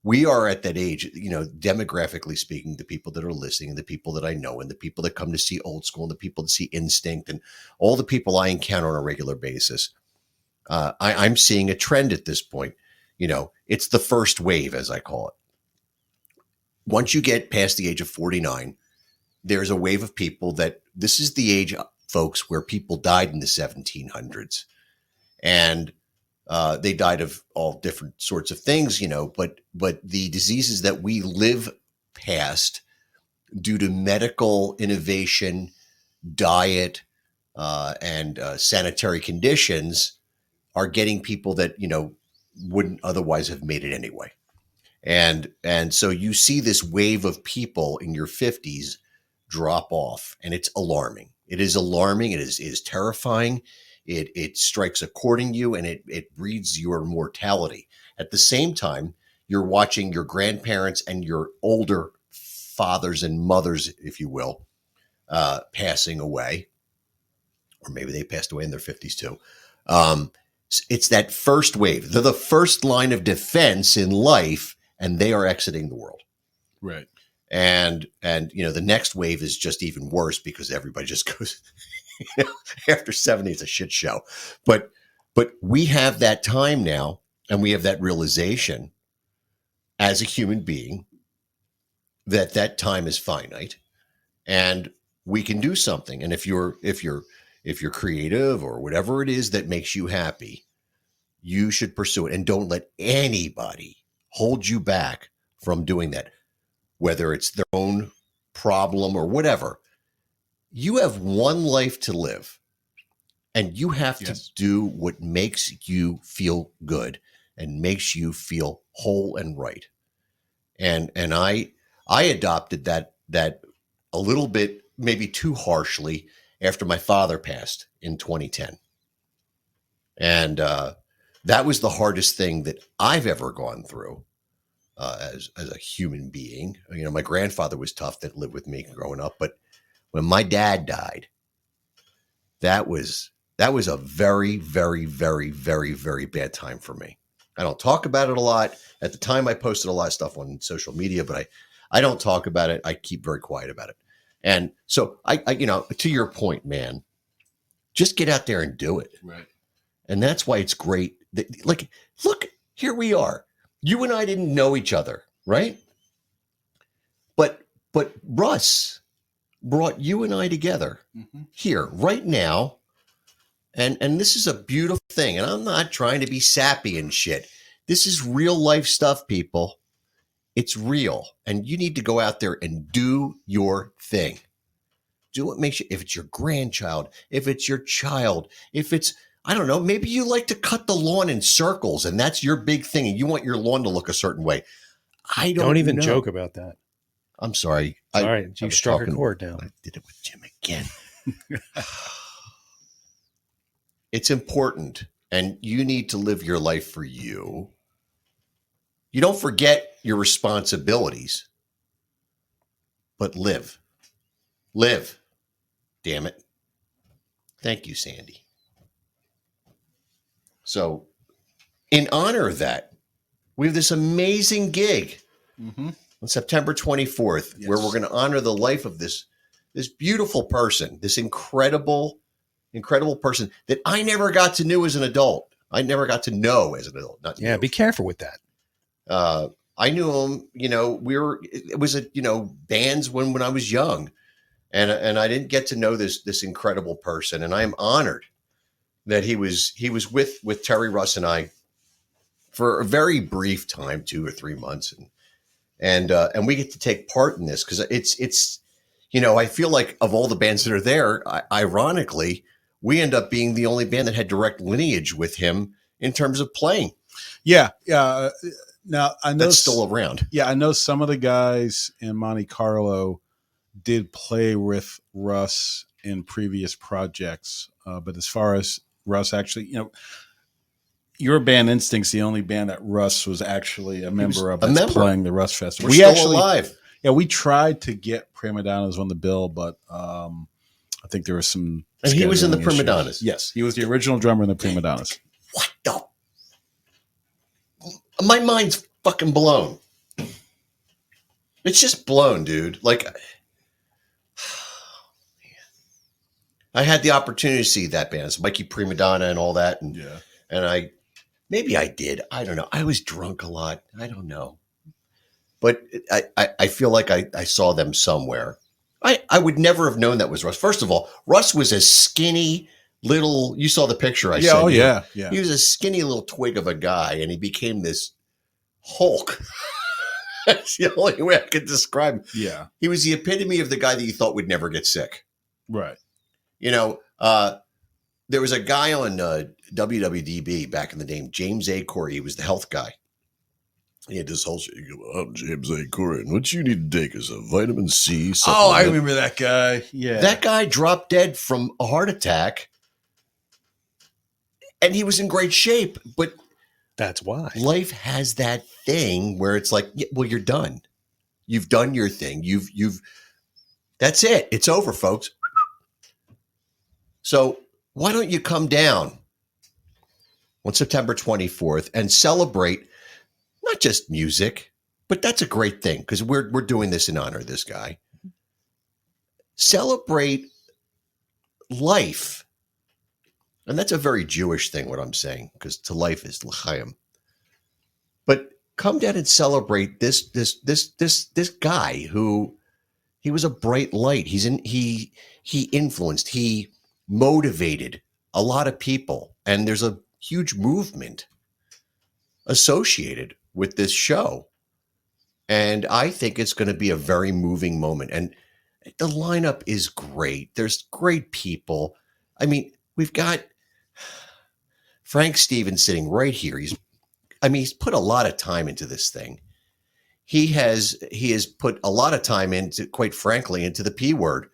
we are at that age, demographically speaking, the people that are listening, and the people that I know, and the people that come to see Old School, and the people that see Instinct, and all the people I encounter on a regular basis. I'm seeing a trend at this point. It's the first wave, as I call it. Once you get past the age of 49, there's a wave of people that this is the age, folks, where people died in the 1700s. And they died of all different sorts of things, but the diseases that we live past due to medical innovation, diet, and sanitary conditions are getting people that, wouldn't otherwise have made it anyway. And so you see this wave of people in your 50s drop off, and it's alarming. It is alarming. It is terrifying. It strikes a chord in you, and it breeds your mortality. At the same time, you're watching your grandparents and your older fathers and mothers, if you will, passing away, or maybe they passed away in their 50s too. It's that first wave. They're the first line of defense in life, and they are exiting the world. Right. And the next wave is just even worse because everybody just goes after 70, it's a shit show. But we have that time now, and we have that realization as a human being that time is finite, and we can do something. And if you're creative or whatever it is that makes you happy, you should pursue it, and don't let anybody hold you back from doing that, whether it's their own problem or whatever. You have one life to live, and you have to do what makes you feel good and makes you feel whole and right. And I adopted that a little bit, maybe too harshly, after my father passed in 2010. And that was the hardest thing that I've ever gone through as a human being. My grandfather was tough, that lived with me growing up, but when my dad died, that was a very, very, very, very, very bad time for me. I don't talk about it a lot. At the time, I posted a lot of stuff on social media, but I don't talk about it. I keep very quiet about it. And so I to your point, man, just get out there and do it. Right. And that's why it's great. Look, here we are. You and I didn't know each other, right? But Russ brought you and I together here right now. And this is a beautiful thing. And I'm not trying to be sappy and shit. This is real life stuff, people. It's real. And you need to go out there and do your thing. Do what makes you, if it's your grandchild, if it's your child, if it's, I don't know, maybe you like to cut the lawn in circles and that's your big thing and you want your lawn to look a certain way. I don't even know. joke about that. I'm sorry. All right. You struck a chord now. I did it with Jim again. It's important, and you need to live your life for you. You don't forget your responsibilities, but live. Live. Damn it. Thank you, Sandy. So, in honor of that, we have this amazing gig on September 24th, where we're going to honor the life of this beautiful person, this incredible person that I never got to know as an adult. Be careful with that. I knew him, it was bands when I was young. and I didn't get to know this incredible person, and I am honored that he was with Terry, Russ, and I for a very brief time, 2 or 3 months, and we get to take part in this because it's I feel like of all the bands that are there, ironically, we end up being the only band that had direct lineage with him in terms of playing. Yeah. Now I know that's still around. Yeah, I know some of the guys in Monte Carlo did play with Russ in previous projects, but as far as Russ actually, your band Instinct's the only band that Russ was actually a member of that's playing the Russ Festival. We're still alive. Yeah, we tried to get Prima Donnas on the bill, but I think there was some. And he was in the issues. Prima Donnas. Yes, he was the original drummer in the Prima Donnas. What the? My mind's fucking blown. It's just blown, dude. Like, I had the opportunity to see that band. It's Mikey Prima Donna and all that, and maybe I did. I don't know. I was drunk a lot. I don't know. But I feel like I saw them somewhere. I would never have known that was Russ. First of all, Russ was a skinny little, you saw the picture I sent you. Yeah. He was a skinny little twig of a guy, and he became this Hulk. That's the only way I could describe him. Yeah. He was the epitome of the guy that you thought would never get sick. Right. There was a guy on WWDB back in the day, James A. Corey. He was the health guy. He had this whole shit. I'm James A. Corey. And what you need to take is a vitamin C supplement. Oh, I remember that guy. Yeah. That guy dropped dead from a heart attack. And he was in great shape. But that's why. Life has that thing where it's like, well, you're done. You've done your thing. That's it. It's over, folks. So why don't you come down on September 24th and celebrate not just music, but that's a great thing because we're doing this in honor of this guy. Celebrate life. And that's a very Jewish thing, what I'm saying, because to life is l'chaim. But come down and celebrate this guy who he was a bright light. He influenced, he motivated a lot of people, and there's a huge movement associated with this show. And I think it's going to be a very moving moment. And the lineup is great. There's great people. I mean, we've got Frank Stevens sitting right here. He's put a lot of time into this thing. He has put a lot of time into, quite frankly, into the P word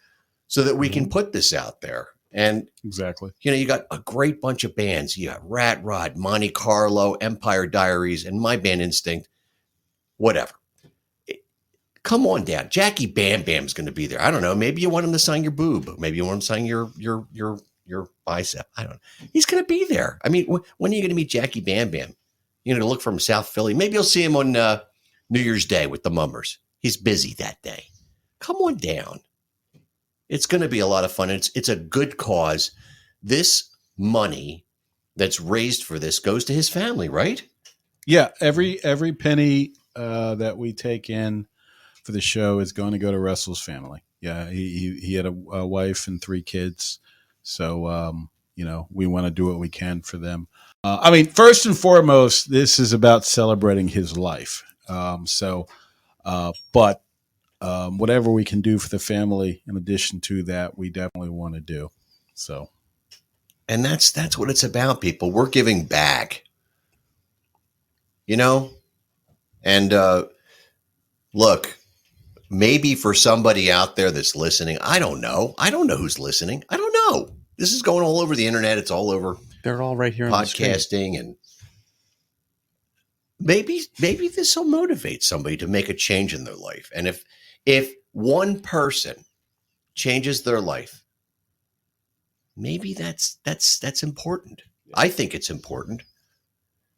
so that we can put this out there. And exactly, you got a great bunch of bands. You got Rat Rod, Monte Carlo, Empire Diaries, and my band Instinct. Whatever. Come on down. Jackie Bam Bam's going to be there. I don't know. Maybe you want him to sign your boob. Maybe you want him to sign your bicep. I don't know. He's going to be there. I mean, when are you going to meet Jackie Bam Bam? To look from South Philly. Maybe you'll see him on New Year's Day with the Mummers. He's busy that day. Come on down. It's going to be a lot of fun. It's a good cause. This money that's raised for this goes to his family, right? Yeah. Every penny that we take in for the show is going to go to Russell's family. Yeah. He had a wife and 3 kids. So, we want to do what we can for them. First and foremost, this is about celebrating his life. But whatever we can do for the family, in addition to that, we definitely want to do. So, and that's what it's about, people. We're giving back, and look, maybe for somebody out there that's listening, I don't know who's listening. I don't know. This is going all over the internet. It's all over. They're all right here podcasting, and maybe this will motivate somebody to make a change in their life. And if one person changes their life, maybe that's important. I think it's important.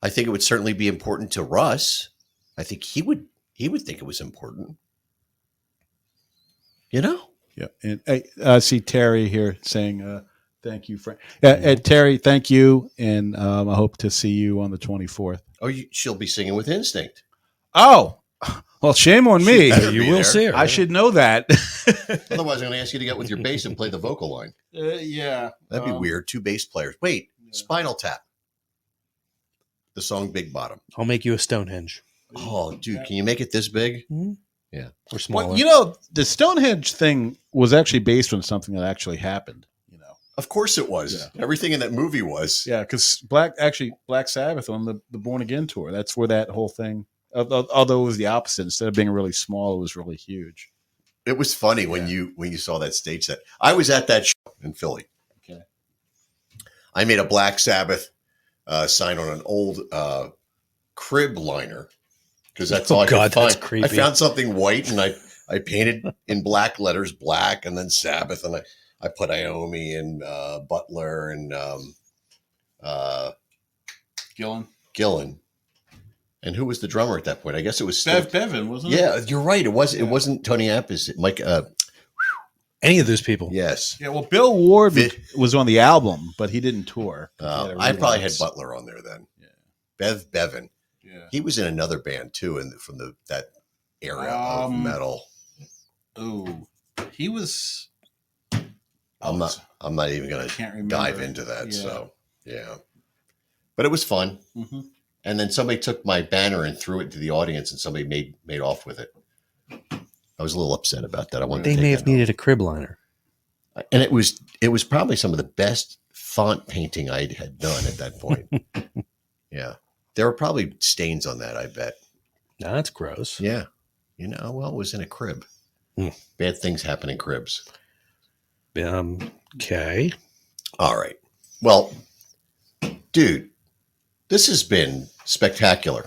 I think it would certainly be important to Russ. I think he would think it was important. Yeah. And I see Terry here saying, thank you, Frank. Terry, thank you. And I hope to see you on the 24th. Oh, she'll be singing with Instinct. Oh, Well, shame on me. Better You be will there. see her. I should know that. Otherwise, I'm going to ask you to get with your bass and play the vocal line. Yeah. That'd be weird. 2 bass players. Wait, Yeah. Spinal Tap. The song Big Bottom. I'll make you a Stonehenge. Oh, dude, can you make it this big? Yeah. Or smaller. Well, the Stonehenge thing was actually based on something that actually happened. Of course it was. Yeah. Everything in that movie was. Yeah, because Black Sabbath on the Born Again tour. That's where that whole thing. Although it was the opposite. Instead of being really small, it was really huge. It was funny when you saw that stage set. I was at that show in Philly. Okay. I made a Black Sabbath sign on an old crib liner because that's all I could find. That's creepy. I found something white and I painted in black letters, black, and then Sabbath, and I put Iommi and Butler and Gillen. And who was the drummer at that point? I guess it was Bevan, wasn't it? Yeah, you're right. It wasn't Tony Appice. Mike. Any of those people. Yes. Yeah. Well, Bill Ward was on the album, but he didn't tour. I probably had Butler on there then. Yeah. Bevan. Yeah. He was in another band too, from that era of metal. Oh, he was. I'm not even going to dive into that. Yeah. So yeah, but it was fun. Mm-hmm. And then somebody took my banner and threw it to the audience, and somebody made off with it. I was a little upset about that. I wanted. They may have needed a crib liner. And it was probably some of the best font painting I had done at that point. Yeah, there were probably stains on that. I bet. No, that's gross. Yeah, well, it was in a crib. Bad things happen in cribs. Okay. All right. Well, dude, this has been spectacular.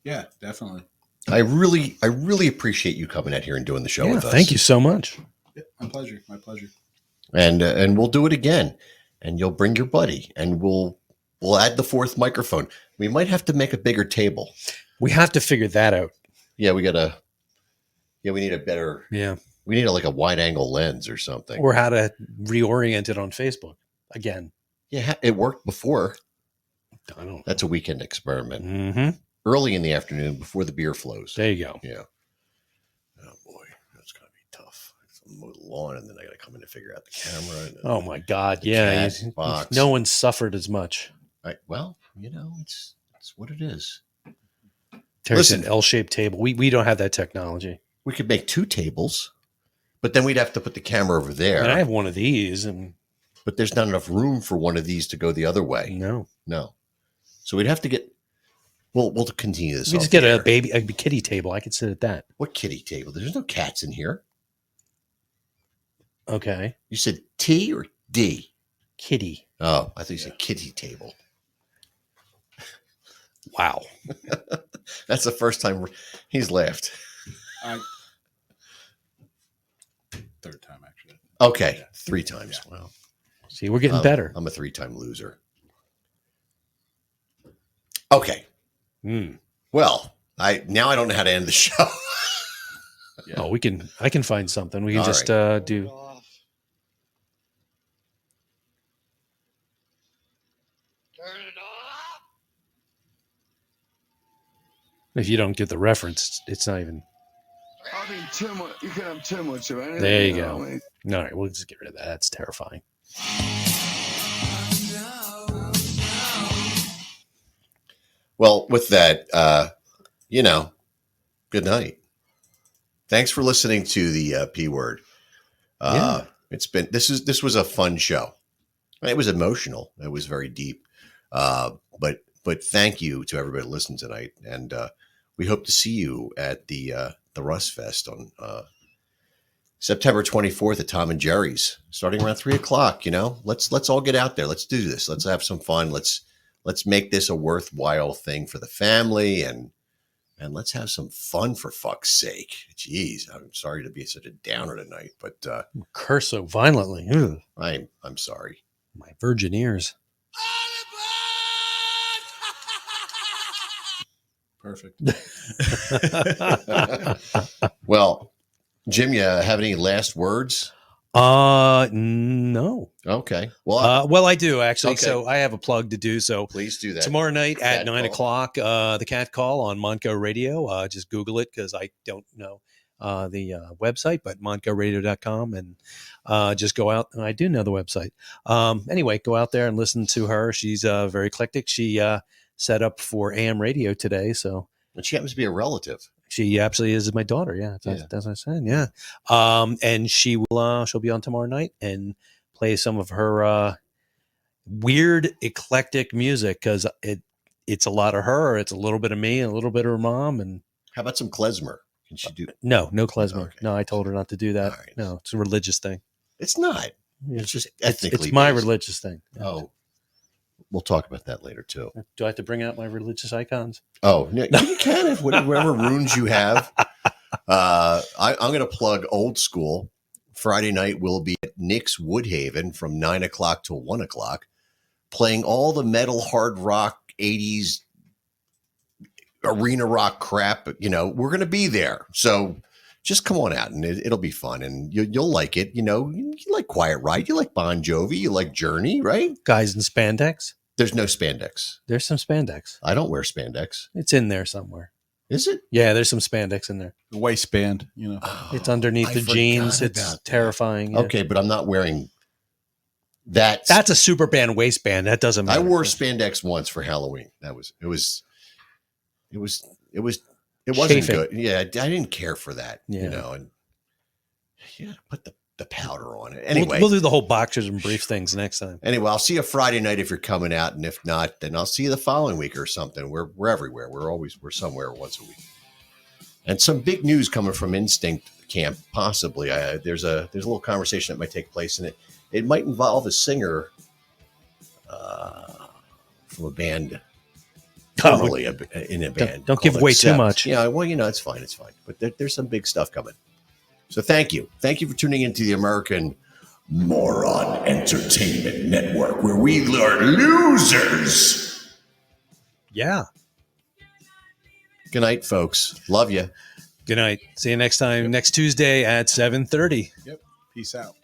Yeah, definitely. I really appreciate you coming out here and doing the show with us. Thank you so much. Yeah, my pleasure. My pleasure. And we'll do it again. And you'll bring your buddy, and we'll add the 4th microphone. We might have to make a bigger table. We have to figure that out. Yeah, we need a better. Yeah. We need like a wide angle lens or something. Or how to reorient it on Facebook again. Yeah, it worked before. I don't. That's a weekend experiment. Mm-hmm. Early in the afternoon before the beer flows. There you go. Yeah. Oh boy, that's gonna be tough. I mow the lawn, and then I gotta come in and figure out the camera. And Oh my God! Yeah, cat box. no one suffered as much. Well, it's what it is. There's an L-shaped table. We don't have that technology. We could make 2 tables, but then we'd have to put the camera over there. And I have one of these, but there's not enough room for one of these to go the other way. No. So we'd have to get. We'll continue this. We just get a kitty table. I could sit at that. What kitty table? There's no cats in here. Okay. You said T or D? Kitty. Oh, I thought you said kitty table. Wow. That's the first time he's laughed. Third time, actually. Okay. Yeah. 3 times. Yeah. Wow. See, we're getting better. I'm a 3-time loser. Okay. Well, I don't know how to end the show. Yeah. Oh, I can find something. We can All just right. do. If you don't get the reference, it's not even. I mean, too much. You can have too much of anything. There you go. I mean, All right, we'll just get rid of that. That's terrifying. Well, with that, good night. Thanks for listening to the P Word. This was a fun show. It was emotional. It was very deep. But thank you to everybody that listened tonight, and we hope to see you at the Russ Fest on September 24th at Tom and Jerry's, starting around 3:00. Let's all get out there. Let's do this. Let's have some fun. Let's make this a worthwhile thing for the family, and let's have some fun, for fuck's sake. Jeez, I'm sorry to be such a downer tonight, but Curse so violently. Ugh. I'm sorry. My virgin ears. Perfect. Well, Jim, you have any last words? No. Okay. Well, Well, I do actually. Okay. So I have a plug to do. So please do that. tomorrow night at Cat 9 call. o'clock, the Cat Call on Monco Radio. Just Google it because I don't know the website, but moncoradio.com, and just go out. And I do know the website. Anyway, go out there and listen to her. She's very eclectic. She set up for AM radio today. So And she happens to be a relative. she absolutely is my daughter. Yeah, that's what I said. Yeah, and she'll be on tomorrow night and play some of her weird eclectic music because it's a lot of her. It's a little bit of me, a little bit of her mom, and How about some klezmer? Can she do? no klezmer. Okay. No, I told her not to do that. All right. No, it's a religious thing. It's not. It's just It's ethnically. my based. religious thing. Oh, we'll talk about that later too. Do I have to bring out my religious icons? Oh, no, you can if whatever runes you have. I'm going to plug old school. Friday night will be at Nick's Woodhaven from 9 o'clock to 1 o'clock, playing all the metal, hard rock, 80s arena rock crap. We're going to be there. So just come on out and it'll be fun and you'll like it. You like Quiet Riot, you like Bon Jovi, you like Journey, right? Guys in spandex. There's no spandex. There's some spandex. I don't wear spandex. It's in there somewhere. Is it? Yeah, there's some spandex in there. The waistband, It's underneath I the forgot jeans. It's about that. terrifying. Yeah. Okay, but I'm not wearing that. That's a super band waistband. That doesn't I matter. wore spandex once for Halloween. It wasn't Chafing. good. Yeah, I didn't care for that. Yeah. And put the powder on it. Anyway, We'll do the whole boxers and briefs things next time. I'll see you Friday night if you're coming out, and if not, then I'll see you the following week or something. We're everywhere. We're somewhere once a week. And some big news coming from Instinct Camp, possibly. There's a little conversation that might take place, and it might involve a singer from a band. Formerly in a band. Don't give called away too Accept. much. Yeah, well, it's fine. It's fine. But there's some big stuff coming. So thank you. Thank you for tuning into the American Moron Entertainment Network, where we are losers. Yeah. Good night, folks. Love you. Good night. See you next time, next Tuesday at 7:30. Yep. Peace out.